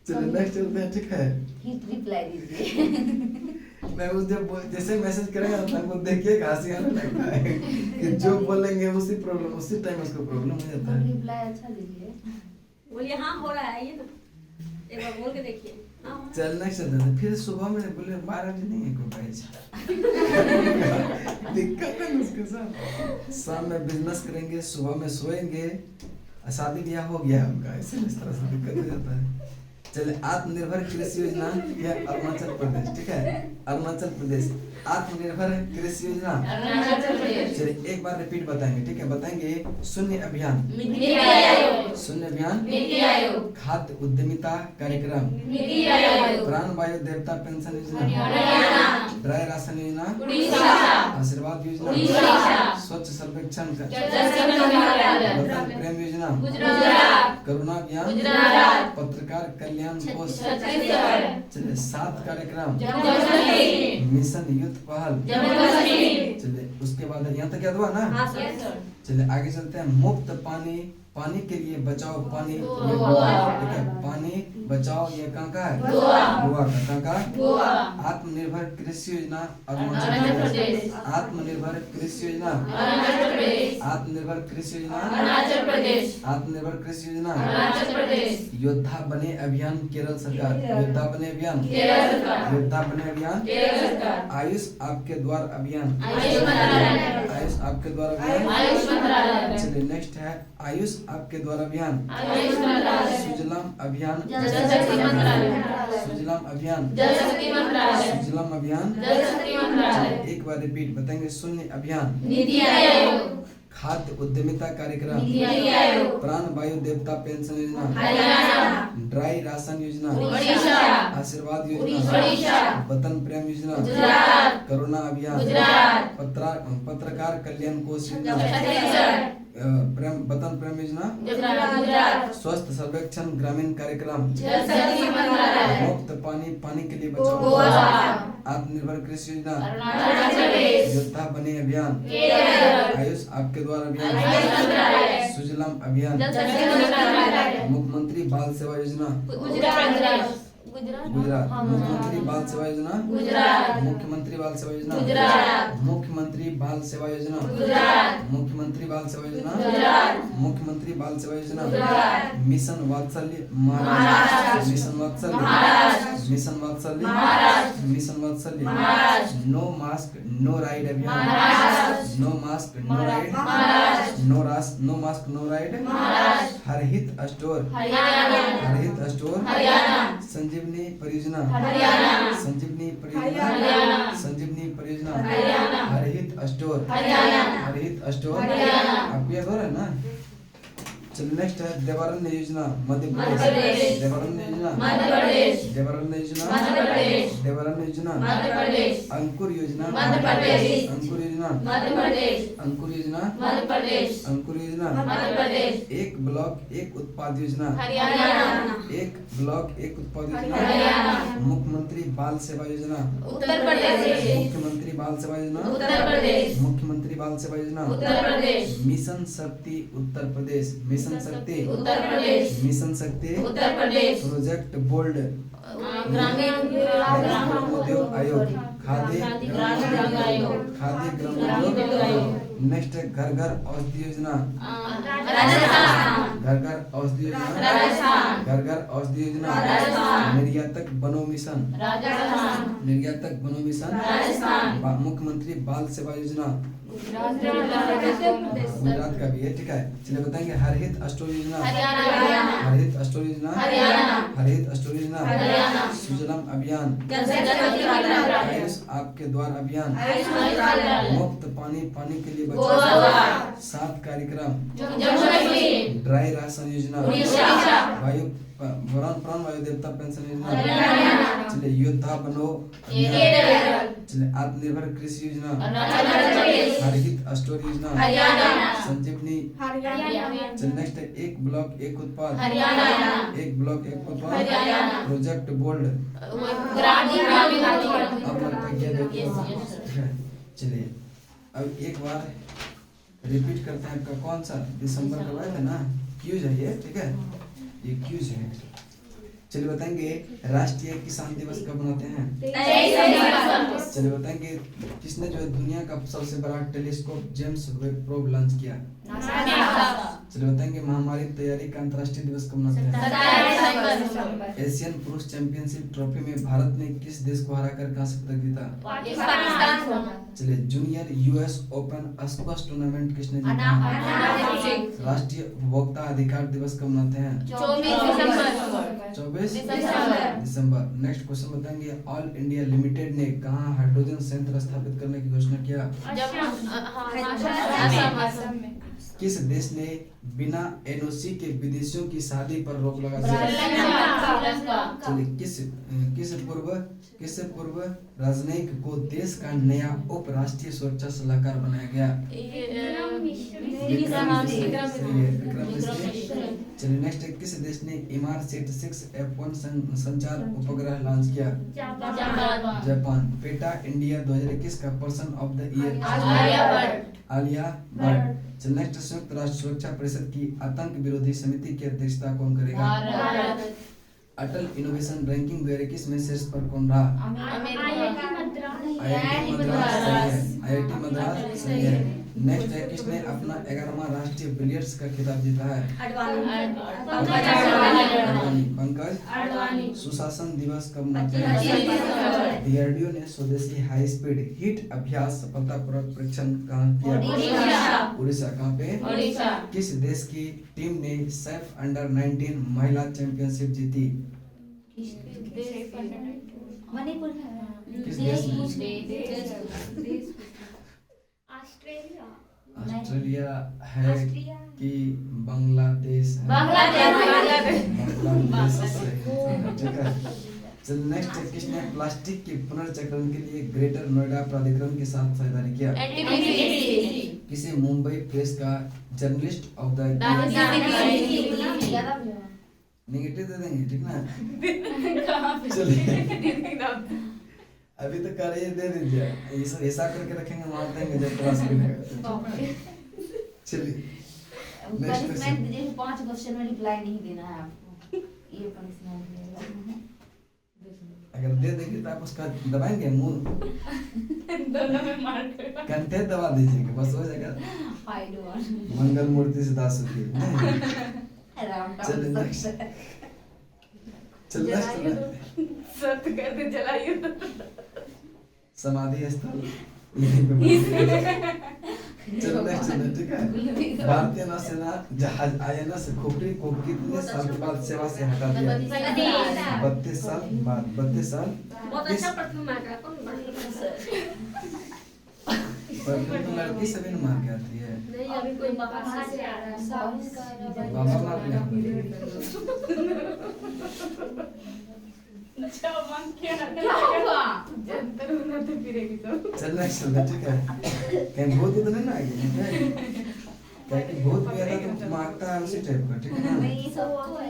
चलिए नेक्स्ट चलते हैं, ठीक है? हिट रिप्लाई दीजिए। मैं उस जब जैसे मैसेज करेगा तो हमको देखिए हंसी आने लगता है कि जो बोलेंगे उसी प्रॉब्लम, उसी टाइम उसको प्रॉब्लम हो जाता है। रिप्लाई अच्छा दीजिए। बोलिए हाँ हो रहा है, ये ना एक बार बोल के देखिए। हाँ, चल नेक्स्ट चलते हैं। फिर सुबह में बोले 12 बजे नहीं है कोई बैच, दिक्कत है उसके साथ। शाम में बिजनेस करेंगे, सुबह में सोएंगे, शादी ब्याह हो गया उनका, इसलिए इस तरह से दिक्कत हो जाता है। चलिए आत्मनिर्भर कृषि योजना, यह अरुणाचल प्रदेश, ठीक है? अरुणाचल प्रदेश आत्मनिर्भर कृषि योजना। अरुणाचल प्रदेश। चलिए एक बार रिपीट बताएंगे, ठीक है? बताएंगे शून्य अभियान, नीति आयोग। शून्य अभियान, नीति आयोग। खाद्य उद्यमिता कार्यक्रम, नीति आयोग। प्राण वायु देवता पेंशन योजना, हरियाणा। ड्राई राशन योजना, उड़ीसा। आशीर्वाद योजना, उड़ीसा। स्वच्छ सर्वेक्षण, जल शक्ति मंत्रालय। वतन प्रेम योजना, गुजरात। करुणा अभियान, गुजरात। पत्रकार कल्याण कोष। छत्तीसगढ़। चलिए 7 कार्यक्रम, जम्मू कश्मीर। मिशन यूथ पहल। जम्मू कश्मीर। चलिए उसके बाद यहाँ तक याद हुआ ना? हाँ सर। Yes sir. चलिए आगे चलते हैं। मुफ्त पानी, पानी के लिए बचाओ पानी, ये गोवा। गोवा, ठीक है? पानी बचाओ ये कहाँ का है? गोवा। गोवा का, कहाँ का? गोवा। आत्मनिर्भर कृषि योजना अरुणाचल अरुणाचल प्रदेश। प्रदेश। आत्मनिर्भर कृषि योजना, अरुणाचल प्रदेश। आत्मनिर्भर कृषि योजना, अरुणाचल प्रदेश। आत्मनिर्भर कृषि योजना। अरुणाचल प्रदेश। योद्धा बने अभियान केरल सरकार, योद्धा बने अभियान, केरल सरकार। योद्धा बने अभियान, केरल सरकार। आयुष आपके द्वार अभियान, आयुष मंत्रालय। आयुष आपके द्वार अभियान। आयुष मंत्रालय। चलिए नेक्स्ट है आयुष आपके द्वार अभियान, आयुष मंत्रालय। सुजलाम अभियान, जल शक्ति मंत्रालय। सुजलाम अभियान, जल शक्ति मंत्रालय। सुजलाम अभियान। जल शक्ति मंत्रालय। एक बार रिपीट बताएंगे। शून्य अभियान, नीति आयोग। खाद्य उद्यमिता कार्यक्रम, नीति आयोग। प्राण वायु देवता पेंशन योजना, हरियाणा। ड्राई राशन योजना, उड़ीसा। आशीर्वाद योजना, उड़ीसा। वतन प्रेम योजना, गुजरात। करुणा अभियान, गुजरात। पत्रकार कल्याण कोष योजना, छत्तीसगढ़। वतन प्रेम योजना, गुजरात। स्वस्थ सर्वेक्षण ग्रामीण कार्यक्रम, जल शक्ति मंत्रालय। मुफ्त पानी, पानी के लिए बचाओ, गोवा। आत्मनिर्भर कृषि योजना, अरुणाचल प्रदेश। योद्धा बने अभियान, केरल। आयुष आपके द्वार आयुष अभियान, मंत्रालय। सुजलाम अभियान, जल शक्ति मंत्रालय। मुख्यमंत्री बाल सेवा योजना, गुजरात। गुजरात गुजरात। हाँ, मुख्यमंत्री बाल सेवा योजना गुजरात। मुख्यमंत्री बाल सेवा योजना गुजरात। मुख्यमंत्री बाल सेवा योजना गुजरात। मुख्यमंत्री बाल सेवा योजना गुजरात। मुख्यमंत्री बाल सेवा योजना Gujarat. Mission Vatsalya Maharashtra. Maharashtra mission Vatsalya Maharashtra. Mission Vatsalya Maharashtra. Mission Vatsalya Maharashtra. No mask no ride अभियान Maharashtra. No mask no ride Maharashtra. No mask no ride Maharashtra. Har Hit store Haryana हर हित स्टोर हरियाणा संजीवनी परियोजना हरियाणा संजीवनी परियोजना हरियाणा संजीवनी परियोजना हरियाणा हरहित स्टोर हरियाणा हरहित स्टोर हरियाणा आपको याद हो रहा है ना। चलो नेक्स्ट है देवारण्य योजना मध्य मध्य प्रदेश प्रदेश। देवारण्य योजना मध्य प्रदेश देवारण्य योजना मध्य प्रदेश देवारण्य योजना मध्य प्रदेश अंकुर योजना मध्य प्रदेश अंकुर योजना मध्य प्रदेश अंकुर योजना मध्य प्रदेश अंकुर योजना मध्य प्रदेश एक ब्लॉक एक उत्पाद योजना हरियाणा एक ब्लॉक एक उत्पाद योजना हरियाणा मुख्यमंत्री बाल सेवा योजना उत्तर प्रदेश मुख्यमंत्री बाल सेवा योजना उत्तर प्रदेश मुख्यमंत्री बाल सेवा योजना उत्तर प्रदेश मिशन शक्ति उत्तर प्रदेश मिशन शक्ति उत्तर प्रदेश मिशन शक्ति उत्तर प्रदेश प्रोजेक्ट बोल्ड ग्रामीण ग्राम उद्योग आयोग खादी ग्राम आयोग खादी ग्राम ग्राम उद्योग उद्योग आयोग नेक्स्ट है घर घर औषधि योजना राजस्थान घर घर औषधि योजना राजस्थान घर घर औषधि योजना राजस्थान निर्यातक बनो मिशन राजस्थान निर्यातक बनो मिशन राजस्थान मुख्यमंत्री बाल सेवा योजना गुजरात गुजरात का भी है ठीक है। चलिए बताएंगे हरहित स्टोर योजना हरियाणा हरहित स्टोर योजना हरियाणा हरहित स्टोर योजना हरियाणा सुजलम अभियान जल से जल अभियान आयुष आपके द्वार अभियान आयुष्मान मुफ्त पानी पानी के लिए गोवा बचाओ 7 कार्यक्रम जम्मू कश्मीर ड्राई राशन योजना उड़ीसा वायु प्राण वायु देवता पेंशन योजना हरियाणा चलिए योद्धा बनो केरल चलिए आत्मनिर्भर कृषि योजना अरुणाचल प्रदेश हरहित स्टोर योजना हरियाणा संजीवनी हरियाणा चलिए नेक्स्ट है एक ब्लॉक एक उत्पाद हरियाणा एक ब्लॉक एक उत्पाद हरियाणा प्रोजेक्ट बोल्ड ग्रामीण अब लगता है क्या ठीक है। चलिए अब एक बार रिपीट करते हैं आपका कौन सा दिसंबर का हुआ था ना क्यूज है ये ठीक है ये क्यूज है। चलिए बताएंगे राष्ट्रीय किसान दिवस कब मनाते हैं। चलिए बताएंगे किसने जो है दुनिया का सबसे बड़ा telescope James Webb probe launch किया। चलिए बताएंगे महामारी तैयारी का अंतर्राष्ट्रीय दिवस कब मनाते हैं। एशियन पुरुष चैंपियनशिप ट्रॉफी में भारत ने किस देश को हराकर कांस्य पदक जीता। चलिए junior US open squash tournament किसने जीता। राष्ट्रीय उपभोक्ता अधिकार दिवस कब मनाते हैं। 24 दिसंबर। नेक्स्ट क्वेश्चन बताएंगे ऑल इंडिया लिमिटेड ने कहाँ हाइड्रोजन संयंत्र स्थापित करने की घोषणा किया। किस देश ने बिना एनओसी के विदेशियों की शादी पर रोक लगा दी। चलिए किस पूर्व राजनयिक को देश का नया उप राष्ट्रीय सुरक्षा सलाहकार बनाया गया। विक्रम मिश्री। चलिए नेक्स्ट है किस देश ने इमारसेट 6F1 संचार उपग्रह लॉन्च किया। जापान। पेटा इंडिया 2021 का person of the year Alia Bhatt. चलिए नेक्स्ट संयुक्त राष्ट्र सुरक्षा परिषद की आतंक विरोधी समिति की अध्यक्षता कौन करेगा। अटल इनोवेशन रैंकिंग 2021 में शीर्ष पर कौन रहा। IIT मद्रास सही है। नेक्स्ट है किसने अपना 11वां राष्ट्रीय बिलियर्ड्स का खिताब जीता है। पंकज। सुशासन दिवस कब मनाते हैं। डीआरडीओ ने स्वदेशी हाई स्पीड हिट अभ्यास सफलतापूर्वक परीक्षण कहाँ किया। उड़ीसा। कहाँ पे। किस देश की टीम ने सैफ अंडर 19 महिला चैंपियनशिप जीती। मणिपुर किस देश ने। ऑस्ट्रेलिया है कि बांग्लादेश है। बांग्लादेश से ठीक है। चल नेक्स्ट है किसने प्लास्टिक के पुनर्चक्रण के लिए ग्रेटर नोएडा प्राधिकरण के साथ साझेदारी किया। किसे मुंबई प्रेस का जर्नलिस्ट ऑफ द नेगेटिव दे देंगे ठीक ना। चलिए अभी तो कर ये दे दीजिए हिसाब करके रखेंगे मार देंगे जब क्लास में। चलिए पनिशमेंट दीजिए 5 क्वेश्चन में रिप्लाई नहीं देना है आपको ये पनिशमेंट मिलेगा। दे देगी तो आप उसका दबाएंगे मुंह दोनों में मार कर कंठे दबा दीजिएगा बस हो जाएगा। I do want मंगल मूर्ति से दास होती है। around चलिए town next। सबसे। चल जलाइए नेक्स्ट तो सत कर दे जलाइए तो समाधि स्थल यहीं पे बनेगा। चलो नेक्स्ट चलो ठीक है। भारतीय नौसेना जहाज आईएनएस खोपड़ी को कितने साल के बाद सेवा से हटा दिया? 32 साल बाद। 32 साल। बहुत अच्छा परफ्यूम आ रहा कौन परफ्यूम तो लड़की सभी ने मार के आती है। नहीं अभी कोई बाहर से आ रहा है साबुन का बाबा मार के अच्छा मन क्या क्या हुआ? जंतर उन्नत फिरेगी तो चल नेक्स्ट चलते ठीक है। कहीं भूत तो नहीं ना आएगी क्या कि भूत भी आता तो मांगता है उसी टाइप का ठीक है ना। नहीं सब वो है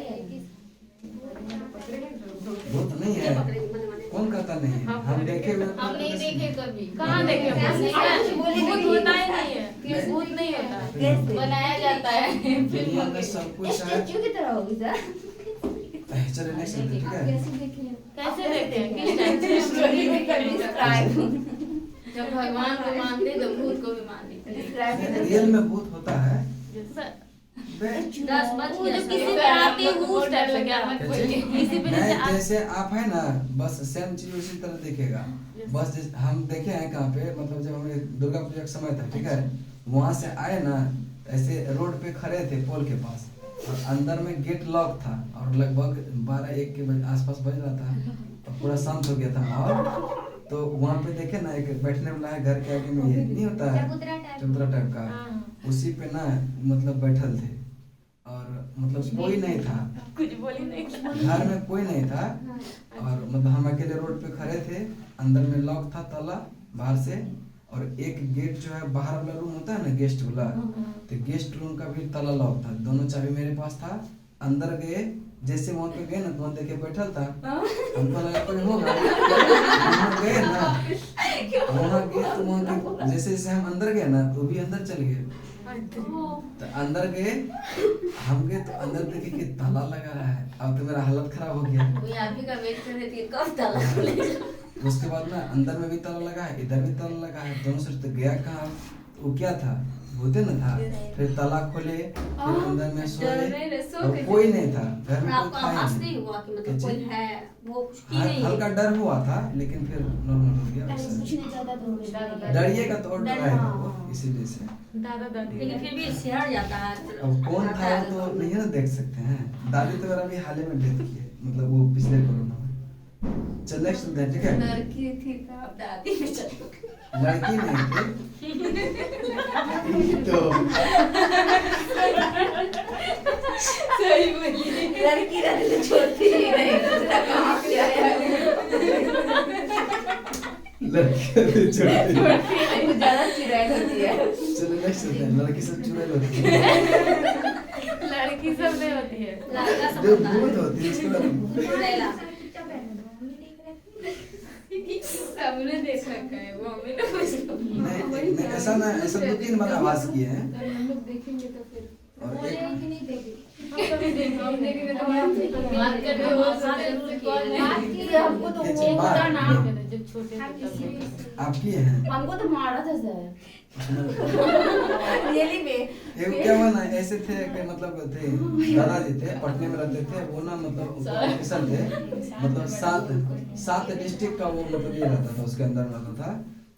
भूत नहीं है कौन कहता नहीं है हम देखे हुए हम नहीं देखे कभी कहाँ कहाँ देखे कैसे? भूत होता ही नहीं है भूत नहीं होता कैसे? बनाया जाता है दुनिया में सब कुछ है। स्टैच्यू की तरह होगी सर। चलो नेक्स्ट चलते ठीक है। कैसे देखे? कैसे देखते हैं किस टाइप से स्टोरी में कर describe जब भगवान को मानते तो भूत को भी मान लेते describe रियल में भूत होता है। 10 बज वो गया जो किसी पे आती है वो उस टाइप से क्या मत बोलिए किसी पे जैसे नहीं जैसे आप है ना बस सेम चीज उसी तरह दिखेगा। बस हम देखे हैं कहाँ पे मतलब जब हमें दुर्गा पूजा का समय था ठीक है वहाँ से आए ना ऐसे रोड पे खड़े थे पोल के पास और अंदर में गेट लॉक था और लगभग 12-1 के आसपास बज रहा था और पूरा शांत हो गया था माहौल। तो वहाँ पे देखे ना एक बैठने वाला है घर के आगे में ये नहीं होता है चबूतरा टाइप का उसी पे ना मतलब बैठल थे और मतलब कोई नहीं था कुछ बोली नहीं घर में कोई नहीं था और मतलब हम अकेले रोड पे खड़े थे अंदर में लॉक था ताला बाहर से और एक गेट जो है बाहर वाला रूम होता है ना गेस्ट वाला तो गेस्ट रूम का भी ताला लॉक था दोनों चाबी मेरे पास था। अंदर गए जैसे वहाँ पे गए ना तो वहाँ देखे बैठल था हमको लगा कोई होगा वहाँ गए ना वहाँ गए तो वहाँ के जैसे जैसे हम अंदर गए ना तो भी अंदर चल गए तो अंदर गए हम गए तो अंदर देखे कि ताला लगा रहा है। अब तो मेरा हालत खराब हो गया। वो आप ही का वेट कर रहे थे कब ताला खुलेगा। उसके बाद ना अंदर में भी ताला लगा है इधर भी ताला लगा है दोनों से तो गया कहाँ तो वो क्या था भूते न था। फिर ताला खोले फिर अंदर में सोए और कोई नहीं था घर में कोई आपको था आभास ही नहीं हुआ कि मतलब कोई है वो कुछ की नहीं। नहीं हल्का डर हुआ था लेकिन फिर नॉर्मल हो गया पहले उससे। पूछने जाता तो मुझे लगा। डरिएगा तो और डराएगा वो हाँ। इसीलिए से। दादा दादी लेकिन फिर भी सिहर जाता है अब कौन था वो तो नहीं ना देख सकते हैं। दादी तो मेरा भी हाल ही में डेथ की है मतलब वो पिछले कोरोना में। चल नेक्स्ट सुनते हैं ठीक है। लड़की थी तो अब दादी में चलो लड़की नहीं थी तो सही बोली लड़की रहती तो छोड़ती ही नहीं दूसरा कहाँ पे आया लड़की भी छोटी वो ज्यादा चिड़ाई होती है। चलो नेक्स्ट सुनते हैं। लड़की सब चुड़ैल होती है लड़की सब नहीं होती है लड़का सब जो होता है भूत होती है उसके बाद लैला सबने देख रखा है वो हमें ना कुछ नहीं ऐसा ना ऐसा 2-3 बार आवाज किए हैं हम लोग देखेंगे तो फिर और एक कि नहीं देखेंगे हम कभी देखे हम देखेंगे तो हम बात कर रहे हो जरूर कॉल बात की है हमको तो कैसे वो बात? होता ना जब छोटे थे तब देखे। आप किए हैं हमको तो मारा था सर रियली में एक क्या हुआ ना ऐसे थे कि मतलब थे दादाजी थे पटने में रहते थे वो ना मतलब ऑफिसर थे मतलब 7 डिस्ट्रिक्ट का वो मतलब ये रहता था उसके अंदर रहता था।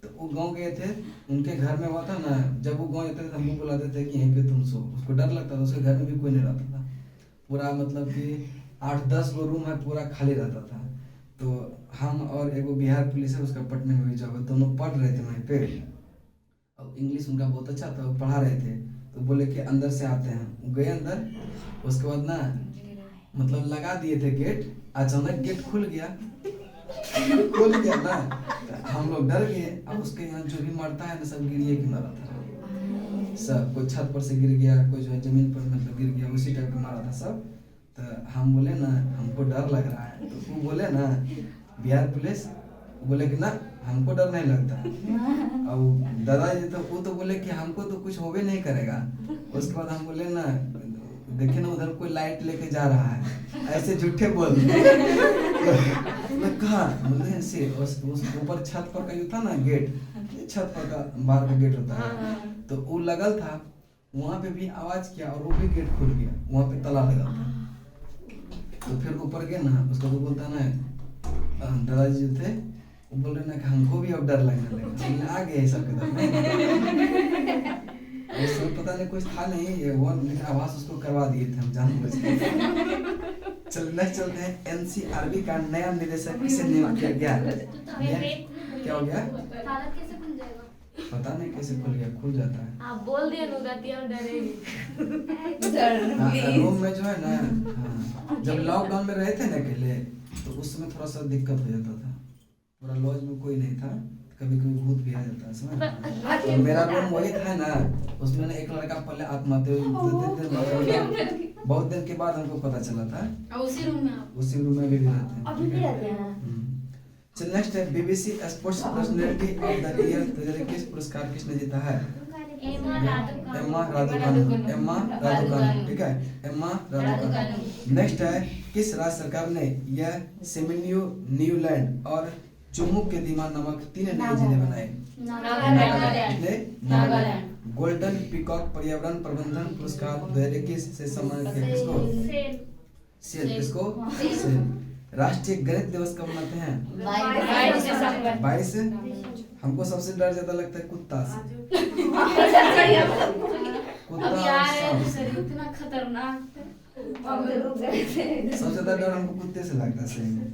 तो वो गांव गए थे उनके घर में हुआ था ना जब वो गांव जाते थे हमको बुलाते थे कि यहीं पे तुम सो उसको डर लगता था उसके घर में भी कोई नहीं रहता था पूरा मतलब कि 8-10 गो रूम है पूरा खाली रहता था। तो हम और एगो बिहार पुलिस है उसका पटने में भी जॉब है दोनों पढ़ रहे थे वहीं पे और इंग्लिश उनका बहुत अच्छा था वो पढ़ा रहे थे तो बोले कि अंदर से आते हैं वो गए अंदर उसके बाद ना मतलब लगा दिए थे गेट अचानक गेट खुल गया ना तो हम लोग डर गए अब उसके यहाँ जो भी मरता है ना सब गिरिए की मरा था सब कोई छत पर से गिर गया कोई जो है जमीन पर मतलब गिर गया उसी टाइप का मारा था सब। तो हम बोले ना हमको डर लग रहा है तो वो बोले ना बिहार पुलिस बोले कि ना हमको डर नहीं लगता और दादाजी तो वो तो बोले कि हमको तो कुछ होवे नहीं करेगा। उसके बाद हम बोले ना देखे ना उधर कोई लाइट लेके जा रहा है, ऐसे झूठे बोल रहे हैं। मैं कहा बोले ऐसे उस ऊपर छत पर का जो था ना गेट, छत पर का बाहर का गेट होता है, तो वो लगल था, वहाँ पे भी आवाज किया और वो भी गेट खुल गया, वहाँ पे ताला लगा था। तो फिर ऊपर गए ना, उसको तो बोलता ना दादाजी जो थे वो बोल रहे ना कि हमको भी अब डर लगने लगा, आ गए सब के उसमें पता नहीं कुछ था नहीं, ये वो आवाज उसको करवा दिए थे हम जानबूझ के। नेक्स्ट चलते हैं। एनसीआरबी का नया निदेशक किसे नियुक्त किया गया? क्या हो गया? ताला कैसे खुल जाएगा? पता नहीं कैसे खुल गया, खुल जाता है। आप बोल दिए नुगती हम डरेगी। रूम में जो है ना, जब लॉकडाउन में रहे थे ना अकेले, तो उसमें थोड़ा सा दिक्कत हो जाता था, पूरा लॉज में कोई नहीं था, कभी कभी भूत भी आ जाता है समझ। तो मेरा रूम वही था ना, उसमें ना एक लड़का पहले आत्महत्या बहुत दिन के बाद हमको पता चला था। उसी रूम में आप उसी रूम में भी रहते हैं। अभी भी रहते हैं। चल नेक्स्ट है, BBC sports personality of the year 2021 पुरस्कार किसने जीता है? एम्मा रादुकानु, ठीक है, एम्मा रादुकानु। नेक्स्ट है, किस राज्य सरकार ने यह सेमिन्यू, न्यूलैंड और चुमुक के धीमा नामक 3 नए जिले बनाए? नागालैंड। गोल्डन पीकॉक पर्यावरण प्रबंधन पुरस्कार 2021 से सम्मानित किया किसको? सेल। किसको? सेल। राष्ट्रीय गणित दिवस कब मनाते हैं? 22। हमको सबसे डर ज्यादा लगता है कुत्ता से। कुत्ता अब यार सांप से। इतना खतरनाक सबसे ज्यादा डर हमको कुत्ते से लगता है सही में।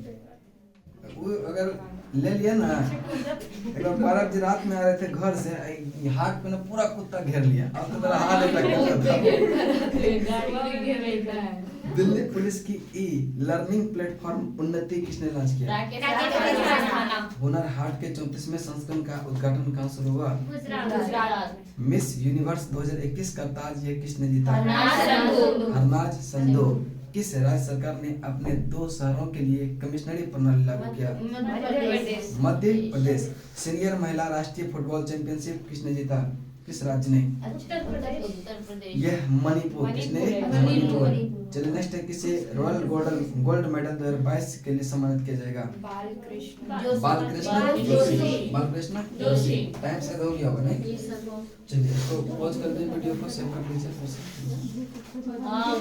वो अगर ले लिया ना, एक बार पारक जी रात में आ रहे थे घर से, हाथ पे ना पूरा कुत्ता घेर लिया, अब तो मेरा हाथ तक था। दिल्ली पुलिस की ई लर्निंग प्लेटफॉर्म उन्नति किसने लॉन्च किया? हुनर हाट के 34वें संस्करण का उद्घाटन कहाँ शुरू हुआ? मिस यूनिवर्स 2021 का ताज ये किसने जीता? हरनाज संधू। किस राज्य सरकार ने अपने 2 शहरों के लिए कमिश्नरी प्रणाली लागू किया? मध्य प्रदेश। सीनियर महिला राष्ट्रीय फुटबॉल चैंपियनशिप किसने जीता? किस राज्य ने? उत्तर प्रदेश। यह मणिपुर। किसने? मणिपुर। चलिए नेक्स्ट है, किसे रॉयल गोल्ड मेडल 2022 के लिए सम्मानित किया जाएगा? बालकृष्ण जोशी। टाइम से हो गया होगा नहीं? चलिए इसको पॉज कर दीजिए, वीडियो को सेव कर लीजिए।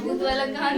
भूत वाला कहानी